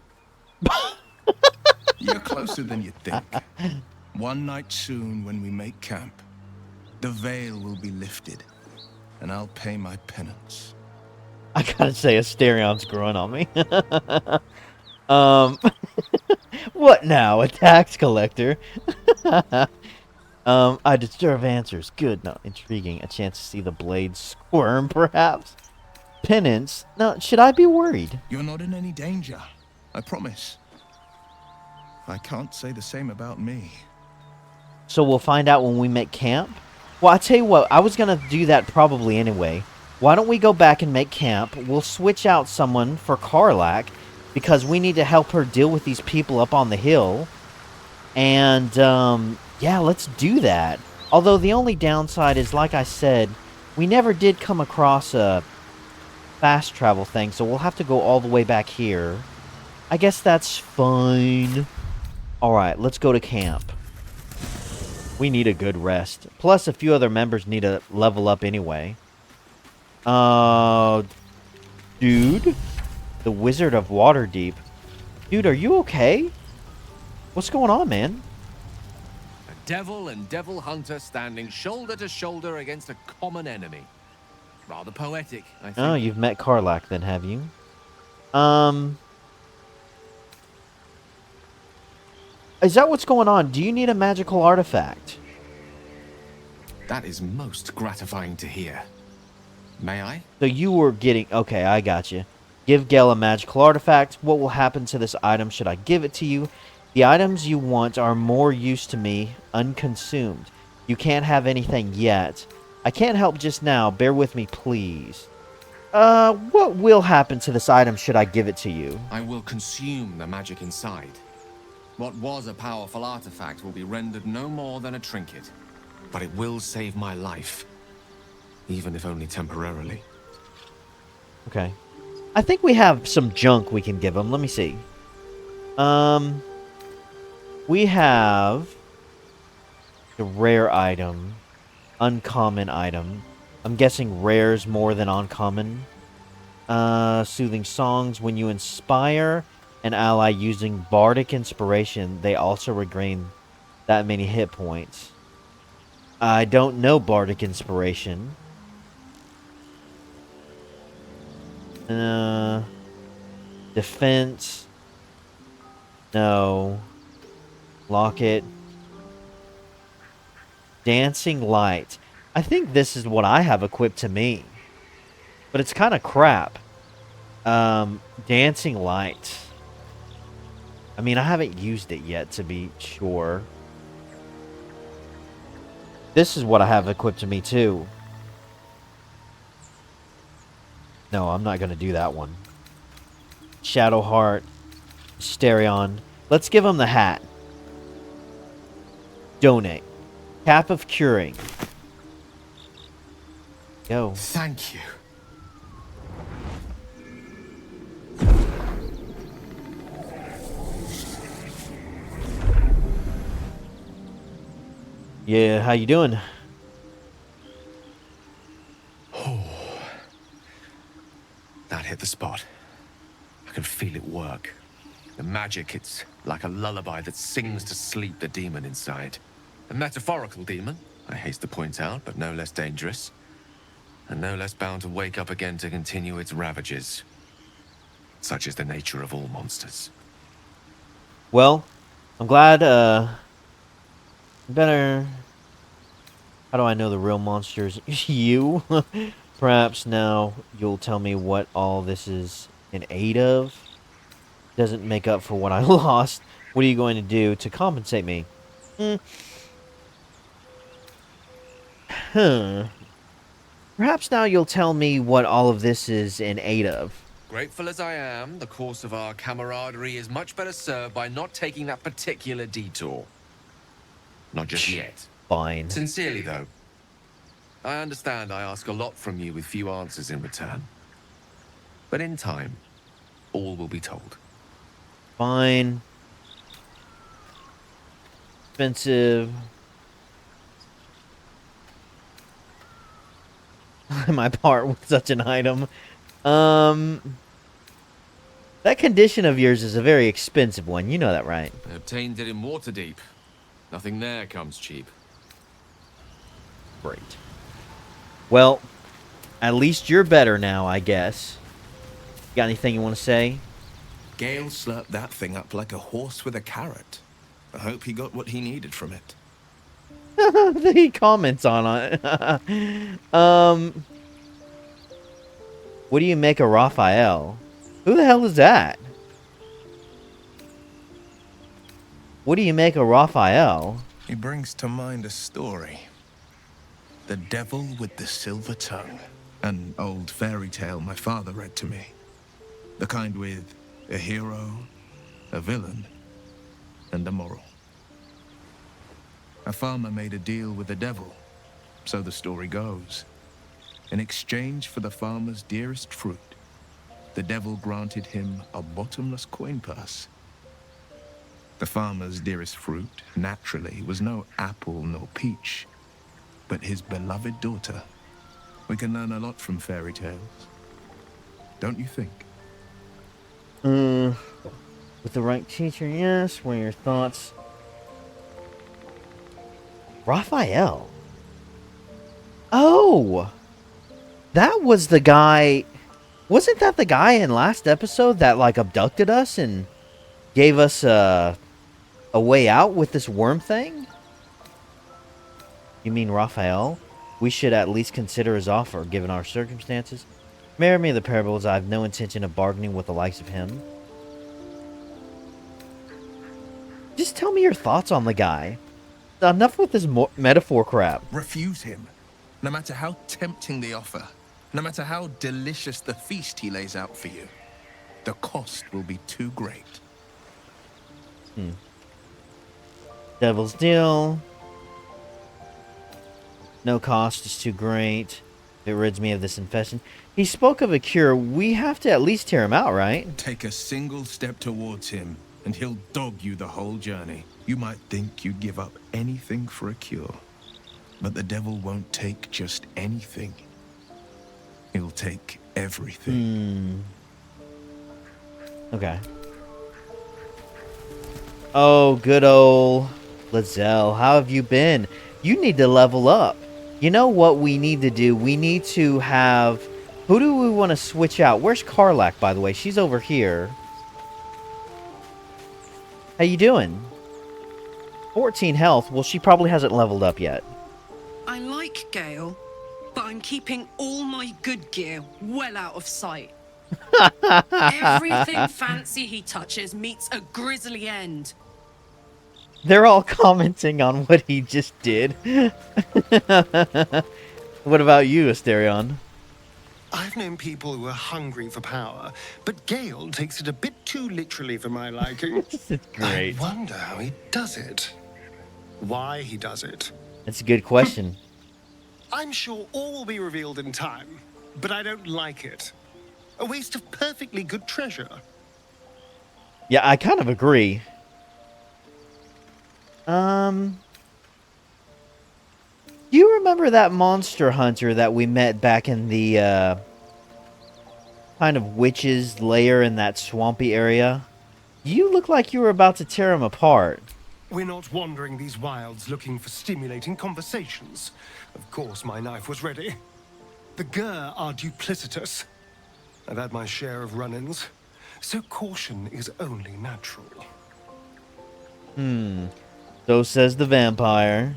You're closer than you think. One night soon, when we make camp, the veil will be lifted, and I'll pay my penance. I gotta say, Asterion's growing on me. What now? A tax collector? I deserve answers. Good. No, intriguing. A chance to see the blade squirm, perhaps? Penance? Now, should I be worried? You're not in any danger, I promise. I can't say the same about me. So we'll find out when we make camp? Well, I tell you what, I was gonna do that probably anyway. Why don't we go back and make camp? We'll switch out someone for Karlack, because we need to help her deal with these people up on the hill. And, yeah, let's do that. Although the only downside is, like I said, we never did come across a fast travel thing, so we'll have to go all the way back here. I guess that's fine. Alright, let's go to camp. We need a good rest. Plus, a few other members need to level up anyway. Dude? The Wizard of Waterdeep. Dude, are you okay? What's going on, man? A devil and devil hunter standing shoulder to shoulder against a common enemy. Rather poetic, I think. Oh, you've met Karlack then, have you? Is that what's going on? Do you need a magical artifact? That is most gratifying to hear. May I? So you were getting... Okay, I got you. Give Gale a magical artifact. What will happen to this item should I give it to you? The items you want are more use to me, unconsumed. You can't have anything yet. I can't help just now. Bear with me, please. What will happen to this item should I give it to you? I will consume the magic inside. What was a powerful artifact will be rendered no more than a trinket. But it will save my life. Even if only temporarily. Okay. I think we have some junk we can give him. Let me see. We have the rare item, uncommon item. I'm guessing rare's more than uncommon. Soothing songs. When you inspire an ally using bardic inspiration, they also regain that many hit points. I don't know bardic inspiration. Defense. No. Locket. Dancing light. I think this is what I have equipped to me. But it's kind of crap. Dancing light. I mean, I haven't used it yet to be sure. This is what I have equipped to me too. No, I'm not going to do that one. Shadowheart. Stereon. Let's give him the hat. Donate. Cap of Curing. Go. Thank you. Yeah, how you doing? That hit the spot. I can feel it work. The magic, it's like a lullaby that sings to sleep the demon inside. A metaphorical demon, I haste to point out, but no less dangerous. And no less bound to wake up again to continue its ravages. Such is the nature of all monsters. Well, I'm glad, better... How do I know the real monsters? You? Perhaps now you'll tell me what all this is in aid of? Doesn't make up for what I lost. What are you going to do to compensate me? Perhaps now you'll tell me what all of this is in aid of. Grateful as I am, the course of our camaraderie is much better served by not taking that particular detour. Not just yet. Fine. Sincerely, though. I understand I ask a lot from you with few answers in return. But in time, all will be told. Fine. Expensive. My part with such an item. That condition of yours is a very expensive one. You know that, right? I obtained it in Waterdeep. Nothing there comes cheap. Great. Well, at least you're better now, I guess. Got anything you want to say? Gale slurped that thing up like a horse with a carrot. I hope he got what he needed from it. He comments on it. What do you make of Raphael? Who the hell is that? What do you make of Raphael? He brings to mind a story. The Devil with the Silver Tongue. An old fairy tale my father read to me. The kind with a hero, a villain, and a moral. A farmer made a deal with the devil, so the story goes. In exchange for the farmer's dearest fruit, the devil granted him a bottomless coin purse. The farmer's dearest fruit, naturally, was no apple nor peach, but his beloved daughter. We can learn a lot from fairy tales. Don't you think? With the right teacher, yes. What are your thoughts? Raphael. Oh! That was the guy... Wasn't that the guy in last episode that, like, abducted us and gave us a way out with this worm thing? You mean Raphael? We should at least consider his offer, given our circumstances. Marry me the parables. I have no intention of bargaining with the likes of him. Just tell me your thoughts on the guy. Enough with this metaphor crap. Refuse him, no matter how tempting the offer, no matter how delicious the feast he lays out for you. The cost will be too great. Devil's deal. No cost is too great. It rids me of this infection. He spoke of a cure. We have to at least tear him out, right? Take a single step towards him, and he'll dog you the whole journey. You might think you'd give up anything for a cure, but the devil won't take just anything. He'll take everything. Okay. Oh, good old Lae'zel. How have you been? You need to level up. You know what we need to do? We need to have... Who do we want to switch out? Where's Karlack, by the way? She's over here. How you doing? 14 health. Well, she probably hasn't leveled up yet. I like Gale, but I'm keeping all my good gear well out of sight. Everything fancy he touches meets a grisly end. They're all commenting on what he just did. What about you, Asterion? I've known people who are hungry for power, but Gale takes it a bit too literally for my liking. It's great. I wonder how he does it. Why he does it. That's a good question. I'm sure all will be revealed in time, but I don't like it. A waste of perfectly good treasure. Yeah, I kind of agree. Do you remember that monster hunter that we met back in the, kind of witch's lair in that swampy area? You look like you were about to tear him apart. We're not wandering these wilds looking for stimulating conversations. Of course, my knife was ready. The Gur are duplicitous. I've had my share of run-ins, so caution is only natural. So says the vampire.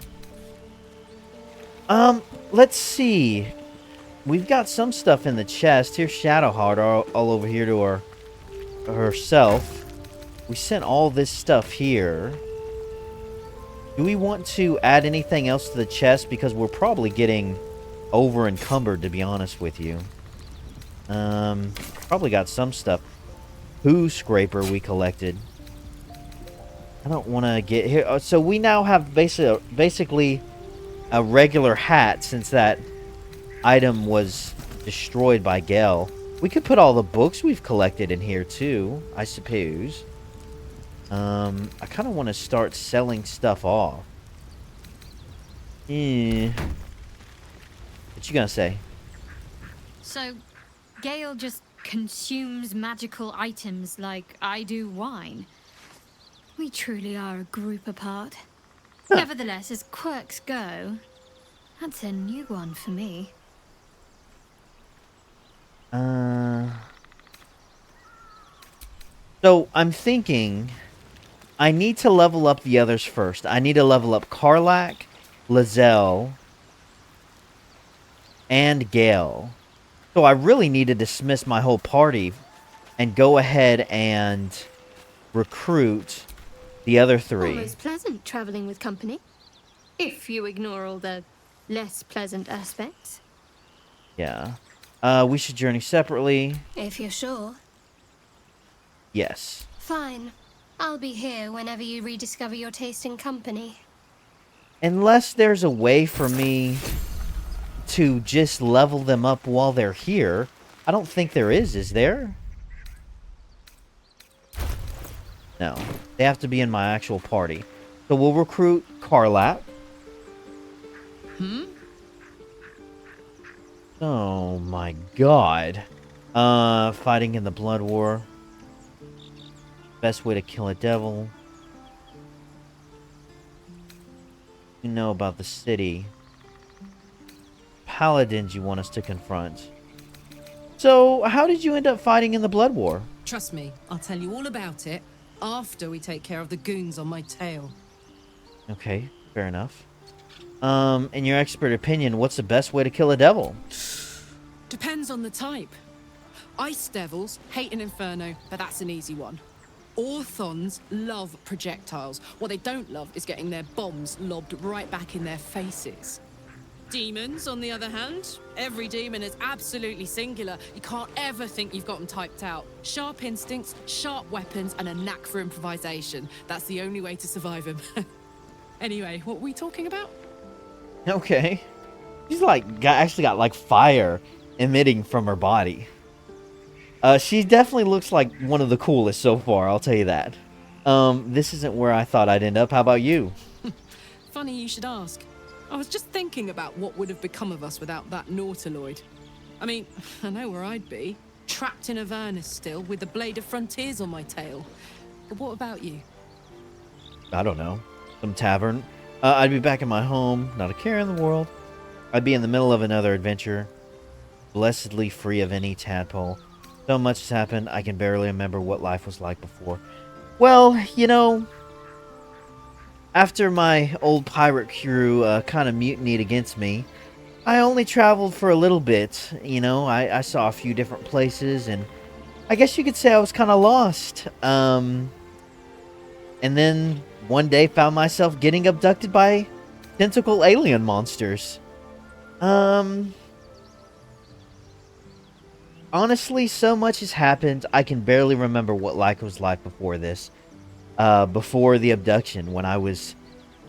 Let's see. We've got some stuff in the chest. Here's Shadowheart all over here to herself. We sent all this stuff here. Do we want to add anything else to the chest? Because we're probably getting over encumbered, to be honest with you. Probably got some stuff. Poo scraper we collected. I don't want to get here. So we now have basically a regular hat since that item was destroyed by Gale. We could put all the books we've collected in here too, I suppose. I kind of want to start selling stuff off. What you gonna say? So, Gale just consumes magical items like I do wine. We truly are a group apart. Nevertheless, as quirks go, that's a new one for me. So, I'm thinking I need to level up the others first. I need to level up Karlack, Lae'zel, and Gale. So I really need to dismiss my whole party and go ahead and recruit the other three. Almost pleasant traveling with company, if you ignore all the less pleasant aspects. Yeah. We should journey separately. If you're sure. Yes. Fine. I'll be here whenever you rediscover your taste in company. Unless there's a way for me to just level them up while they're here. I don't think there is there? No. They have to be in my actual party. So we'll recruit Karlack. Oh my god. Fighting in the Blood War. Best way to kill a devil. You know about the city. Paladins you want us to confront. So, how did you end up fighting in the Blood War? Trust me, I'll tell you all about it after we take care of the goons on my tail. Okay, fair enough. In your expert opinion, what's the best way to kill a devil? Depends on the type. Ice devils hate an inferno, but that's an easy one. Orthons love projectiles. What they don't love is getting their bombs lobbed right back in their faces. Demons, on the other hand, every demon is absolutely singular. You can't ever think you've got them typed out. Sharp instincts, sharp weapons, and a knack for improvisation. That's the only way to survive them. Anyway, what were we talking about? Okay. She's like, actually got like fire emitting from her body. She definitely looks like one of the coolest so far, I'll tell you that. This isn't where I thought I'd end up. How about you? Funny you should ask. I was just thinking about what would have become of us without that Nautiloid. I mean, I know where I'd be. Trapped in Avernus still, with the Blade of Frontiers on my tail. But what about you? I don't know. Some tavern. I'd be back in my home, not a care in the world. I'd be in the middle of another adventure, blessedly free of any tadpole. So much has happened, I can barely remember what life was like before. Well, you know, after my old pirate crew kind of mutinied against me, I only traveled for a little bit. You know, I saw a few different places, and I guess you could say I was kind of lost. And then one day found myself getting abducted by tentacle alien monsters. Honestly, so much has happened, I can barely remember what life was like before this. Before the abduction, when I was,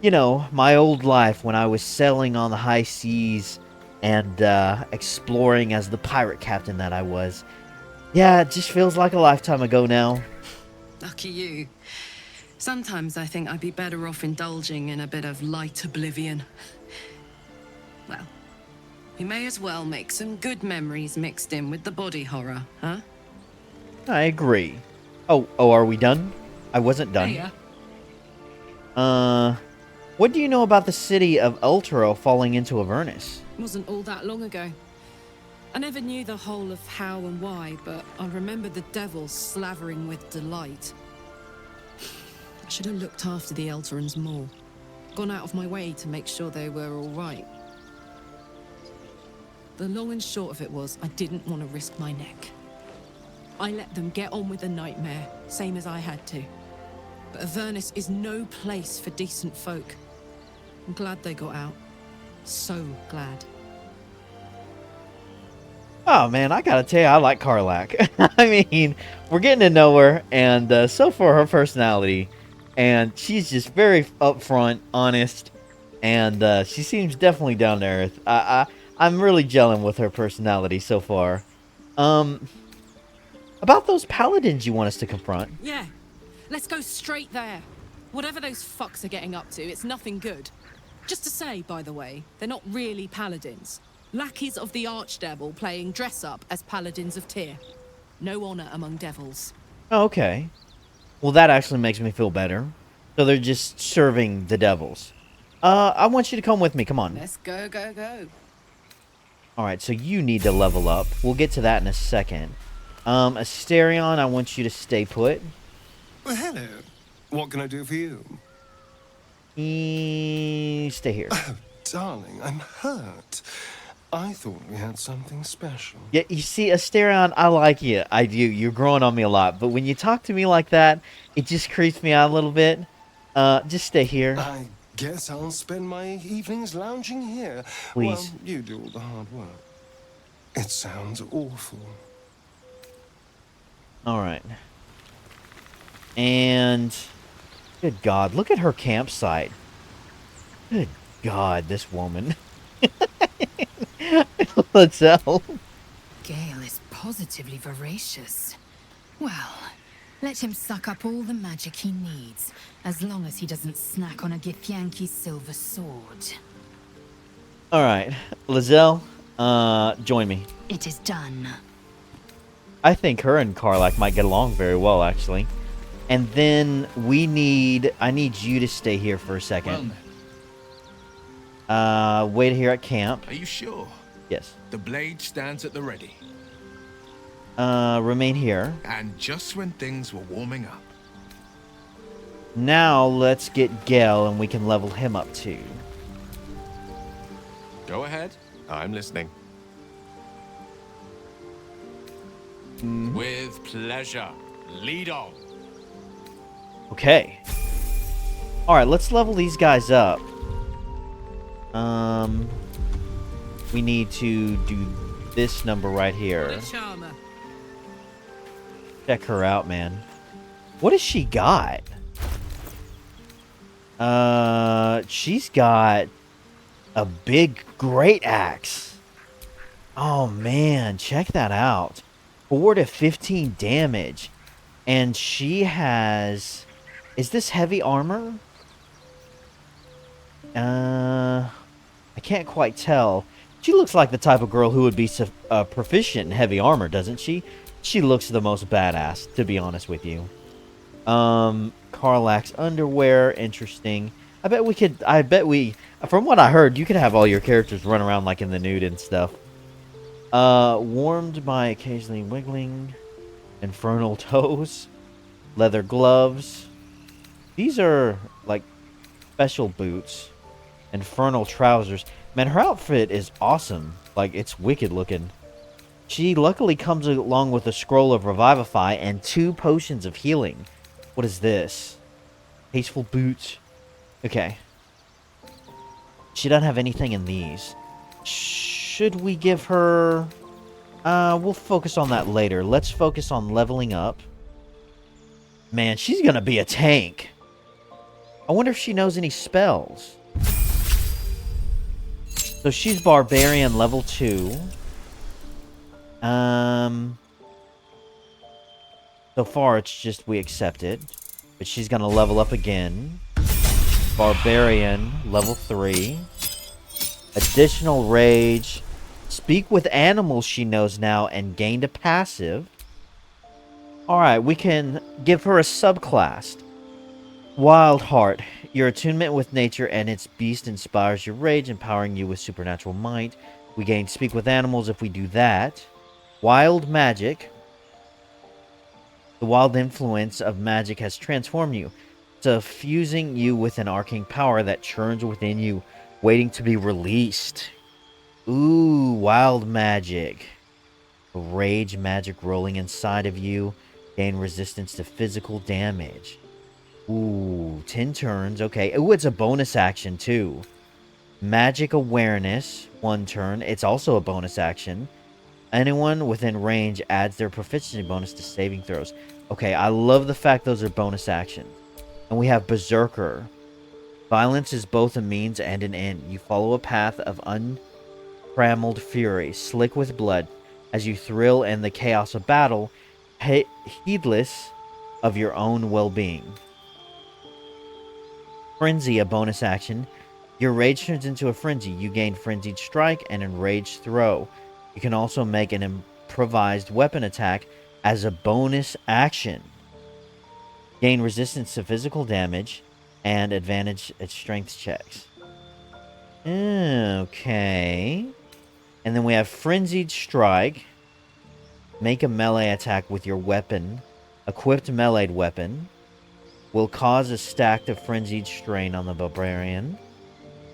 you know, my old life, when I was sailing on the high seas and exploring as the pirate captain that I was. Yeah, it just feels like a lifetime ago now. Lucky you. Sometimes I think I'd be better off indulging in a bit of light oblivion. Well, you may as well make some good memories mixed in with the body horror, huh? I agree. Oh, are we done? I wasn't done. Yeah. What do you know about the city of Ultero falling into Avernus? Wasn't all that long ago. I never knew the whole of how and why, but I remember the devils slavering with delight. I should have looked after the Elterans more. Gone out of my way to make sure they were all right. The long and short of it was, I didn't want to risk my neck. I let them get on with the nightmare, same as I had to. But Avernus is no place for decent folk. I'm glad they got out. So glad. Oh man, I gotta tell you, I like Karlack. I mean, we're getting to know her, and so far her personality, and she's just very upfront, honest, and she seems definitely down to earth. I'm really gelling with her personality so far. About those paladins you want us to confront. Yeah, let's go straight there. Whatever those fucks are getting up to, it's nothing good. Just to say, by the way, they're not really paladins. Lackeys of the Archdevil playing dress-up as paladins of Tyr. No honor among devils. Oh, okay. Well, that actually makes me feel better. So they're just serving the devils. I want you to come with me, come on. Let's go, go, go. Alright, so you need to level up. We'll get to that in a second. Asterion, I want you to stay put. Well, hello. What can I do for you? Stay here. Oh, darling, I'm hurt. I thought we had something special. Yeah, you see, Asterion, I like you. I do. You're growing on me a lot. But when you talk to me like that, it just creeps me out a little bit. Just stay here. I guess I'll spend my evenings lounging here. Please. Well, you do all the hard work. It sounds awful. Alright. And... good God, look at her campsite. Good God, this woman. Lae'zel. Gale is positively voracious. Well, Let him suck up all the magic he needs, as long as he doesn't snack on a Githyanki's silver sword. Alright, Lae'zel, join me. It is done. I think her and Karlack might get along very well, actually. And then I need you to stay here for a second. Wait here at camp. Are you sure? Yes. The blade stands at the ready. Remain here. And just when things were warming up. Now let's get Gale and we can level him up too. Go ahead. I'm listening. With pleasure. Lead on. Okay. Alright, let's level these guys up. We need to do this number right here. Charmer. Check her out, man. What has she got? She's got a big great axe. Oh man, check that out. 4 to 15 damage. And she has... Is this heavy armor? I can't quite tell. She looks like the type of girl who would be proficient in heavy armor, doesn't she? She looks the most badass, to be honest with you. Karlack's underwear, interesting. I bet we, from what I heard, you could have all your characters run around like in the nude and stuff. Warmed by occasionally wiggling. Infernal toes. Leather gloves. These are like special boots. Infernal trousers. Man, her outfit is awesome. Like, it's wicked looking. She luckily comes along with a scroll of Revivify and 2 potions of healing. What is this? Tasteful boots. Okay. She doesn't have anything in these. Should we give her... we'll focus on that later. Let's focus on leveling up. Man, she's gonna be a tank. I wonder if she knows any spells. So she's Barbarian level 2. So far it's just we accept it. But she's gonna level up again. Barbarian level 3. Additional rage. Speak with animals she knows now and gained a passive. Alright, we can give her a subclass. Wild Heart. Your attunement with nature and its beast inspires your rage, empowering you with supernatural might. We gain Speak with Animals if we do that. Wild Magic. The wild influence of magic has transformed you, suffusing you with an arcane power that churns within you, waiting to be released. Ooh, Wild Magic. Rage magic rolling inside of you. Gain resistance to physical damage. Ooh, 10 turns. Okay. Ooh, it's a bonus action, too. Magic Awareness. 1 turn. It's also a bonus action. Anyone within range adds their proficiency bonus to saving throws. Okay, I love the fact those are bonus actions. And we have Berserker. Violence is both a means and an end. You follow a path of untrammeled fury, slick with blood, as you thrill in the chaos of battle, heedless of your own well-being. Frenzy, a bonus action. Your rage turns into a frenzy. You gain Frenzied Strike and Enraged Throw. You can also make an improvised weapon attack as a bonus action. Gain resistance to physical damage and advantage at strength checks. Okay. And then we have Frenzied Strike. Make a melee attack with your weapon. Equipped meleeed weapon. Will cause a stack of Frenzied Strain on the Barbarian.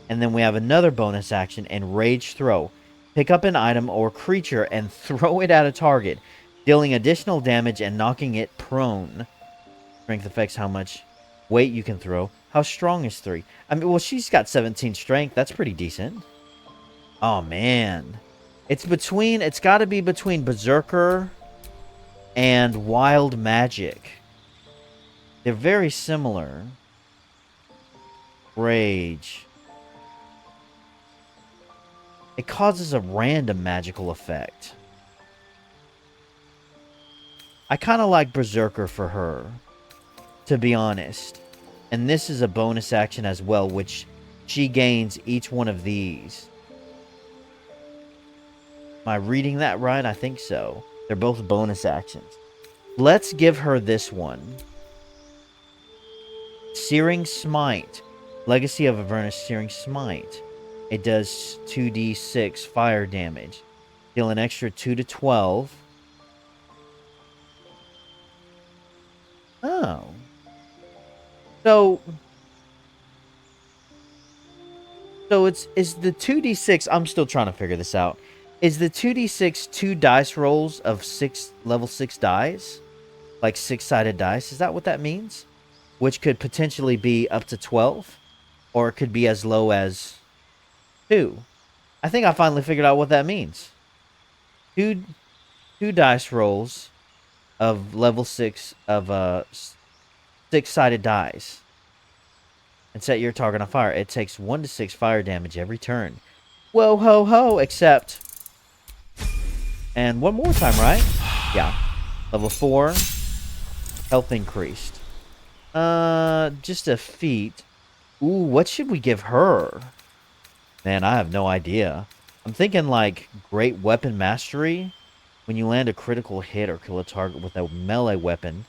And then we have another bonus action, Enraged Throw. Pick up an item or creature and throw it at a target, dealing additional damage and knocking it prone. Strength affects how much weight you can throw. How strong is 3? I mean, well, she's got 17 strength. That's pretty decent. Oh, man. It's got to be between Berserker and Wild Magic. They're very similar. Rage. It causes a random magical effect. I kind of like Berserker for her, to be honest. And this is a bonus action as well, which she gains each one of these. Am I reading that right? I think so. They're both bonus actions. Let's give her this one. Searing Smite. Legacy of Avernus Searing Smite. It does 2d6 fire damage. Deal an extra 2 to 12. Oh. So is the 2d6, I'm still trying to figure this out. Is the 2d6 2 dice rolls of level 6 dice? Like 6-sided dice? Is that what that means? Which could potentially be up to 12? Or it could be as low as 2. I think I finally figured out what that means. Two dice rolls of level 6 of 6-sided dice. And set your target on fire. It takes 1 to 6 fire damage every turn. Whoa, ho, ho, except... And one more time, right? Yeah. Level 4. Health increased. Just a feat. Ooh, what should we give her? Man, I have no idea. I'm thinking like Great Weapon Mastery. When you land a critical hit or kill a target with a melee weapon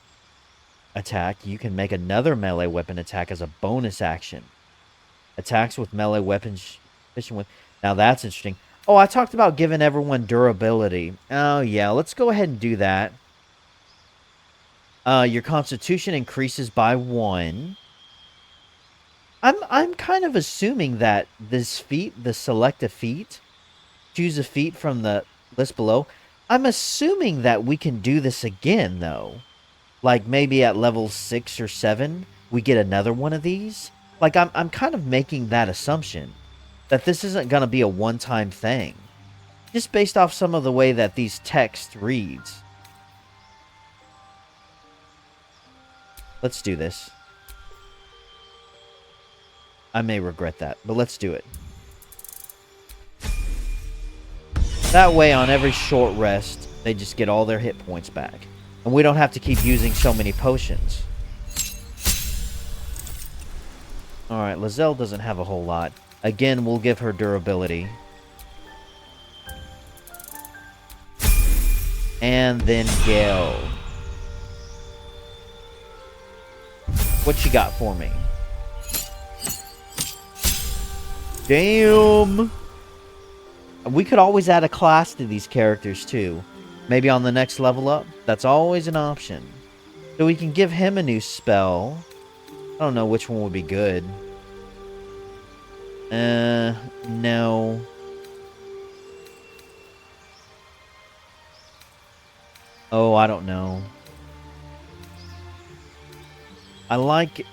attack, you can make another melee weapon attack as a bonus action. Attacks with melee weapons. Now that's interesting. Oh, I talked about giving everyone durability. Oh, yeah. Let's go ahead and do that. Your constitution increases by 1. I'm kind of assuming that this feat, the select a feat, choose a feat from the list below. I'm assuming that we can do this again, though. Like maybe at level 6 or 7, we get another one of these. Like I'm kind of making that assumption. That this isn't going to be a one-time thing. Just based off some of the way that these text reads. Let's do this. I may regret that, but let's do it. That way, on every short rest, they just get all their hit points back. And we don't have to keep using so many potions. Alright, Lae'zel doesn't have a whole lot. Again, we'll give her durability. And then Gale. What you got for me? Damn! We could always add a class to these characters, too. Maybe on the next level up. That's always an option. So we can give him a new spell. I don't know which one would be good. No. Oh, I don't know. I like...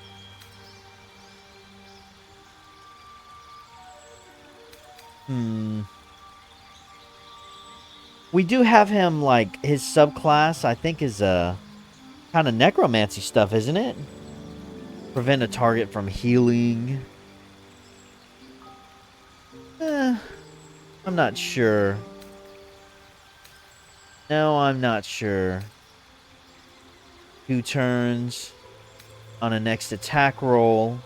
We do have him, like, his subclass, I think, is, kind of necromancy stuff, isn't it? Prevent a target from healing. I'm not sure. No, I'm not sure. 2 turns on a next attack roll.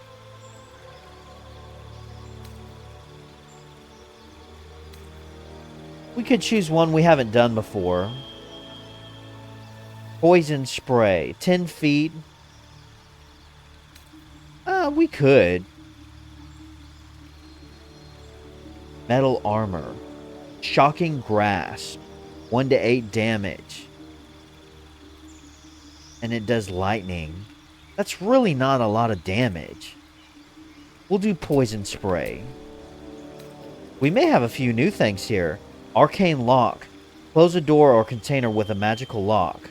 We could choose one we haven't done before. Poison spray. 10 feet. We could. Metal armor. Shocking grasp. 1 to 8 damage. And it does lightning. That's really not a lot of damage. We'll do poison spray. We may have a few new things here. Arcane lock. Close a door or container with a magical lock.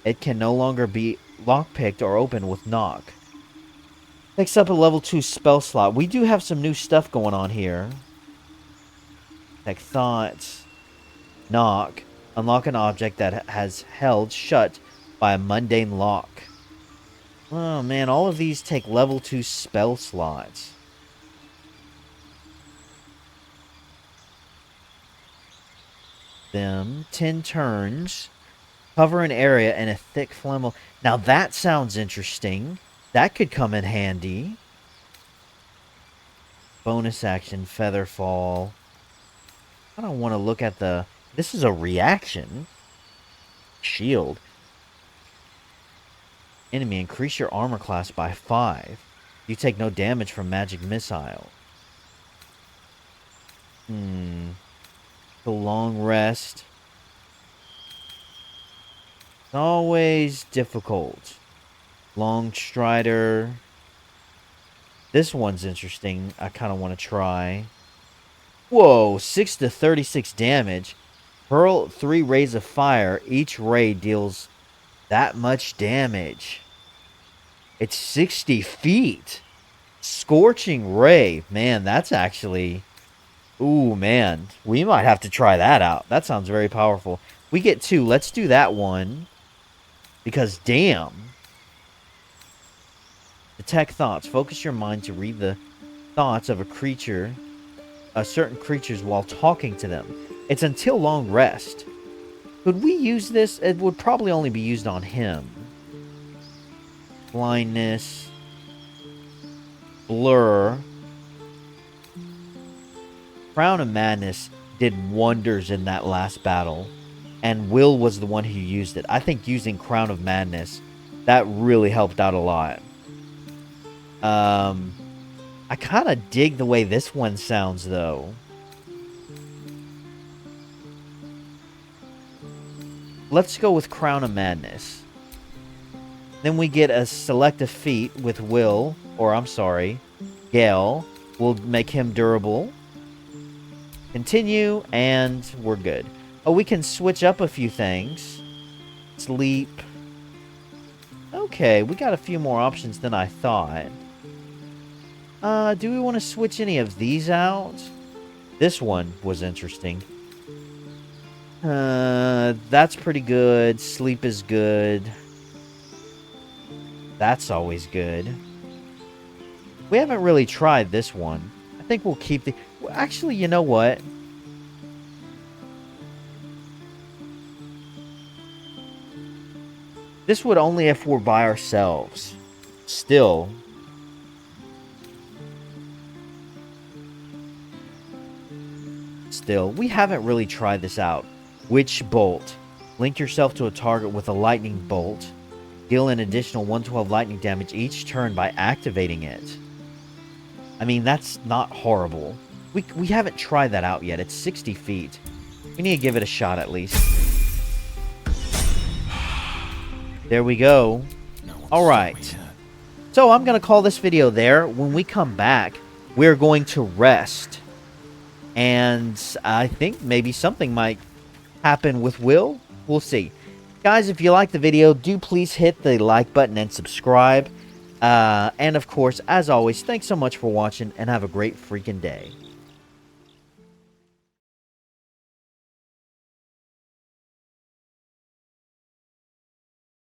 It can no longer be lockpicked or opened with knock. Takes up a level 2 spell slot. We do have some new stuff going on here. Like thoughts. Knock. Unlock an object that has held shut by a mundane lock. Oh man, all of these take level 2 spell slots. Them 10 turns. Cover an area in a thick flammable. Now that sounds interesting. That could come in handy. Bonus action, feather fall. I don't want to look at the... This is a reaction. Shield. Enemy, increase your armor class by 5. You take no damage from magic missile. The long rest. It's always difficult. Long strider. This one's interesting. I kind of want to try. Whoa, 6 to 36 damage. Hurl 3 rays of fire. Each ray deals that much damage. It's 60 feet. Scorching ray. Man, that's actually... Ooh, man. We might have to try that out. That sounds very powerful. We get 2. Let's do that one. Because, damn. Detect thoughts. Focus your mind to read the thoughts of a creature... certain creatures while talking to them. It's until long rest. Could we use this? It would probably only be used on him. Blindness. Blur. Crown of Madness did wonders in that last battle. And Will was the one who used it. I think using Crown of Madness, that really helped out a lot. I kind of dig the way this one sounds, though. Let's go with Crown of Madness. Then we get a select a feat with Will, or I'm sorry, Gale. We'll make him durable. Continue, and we're good. Oh, we can switch up a few things. Sleep. Okay, we got a few more options than I thought. Do we want to switch any of these out? This one was interesting. That's pretty good. Sleep is good. That's always good. We haven't really tried this one. I think we'll keep the... Well, actually, you know what? This would only if we're by ourselves. Still... we haven't really tried this out. Witch Bolt. Link yourself to a target with a lightning bolt. Deal an additional 112 lightning damage each turn by activating it. I mean, that's not horrible. We haven't tried that out yet. It's 60 feet. We need to give it a shot at least. There we go. Alright. So I'm going to call this video there. When we come back, we're going to rest. And I think maybe something might happen with Will. We'll see. Guys, if you like the video, do please hit the like button and subscribe. And of course, as always, thanks so much for watching and have a great freaking day.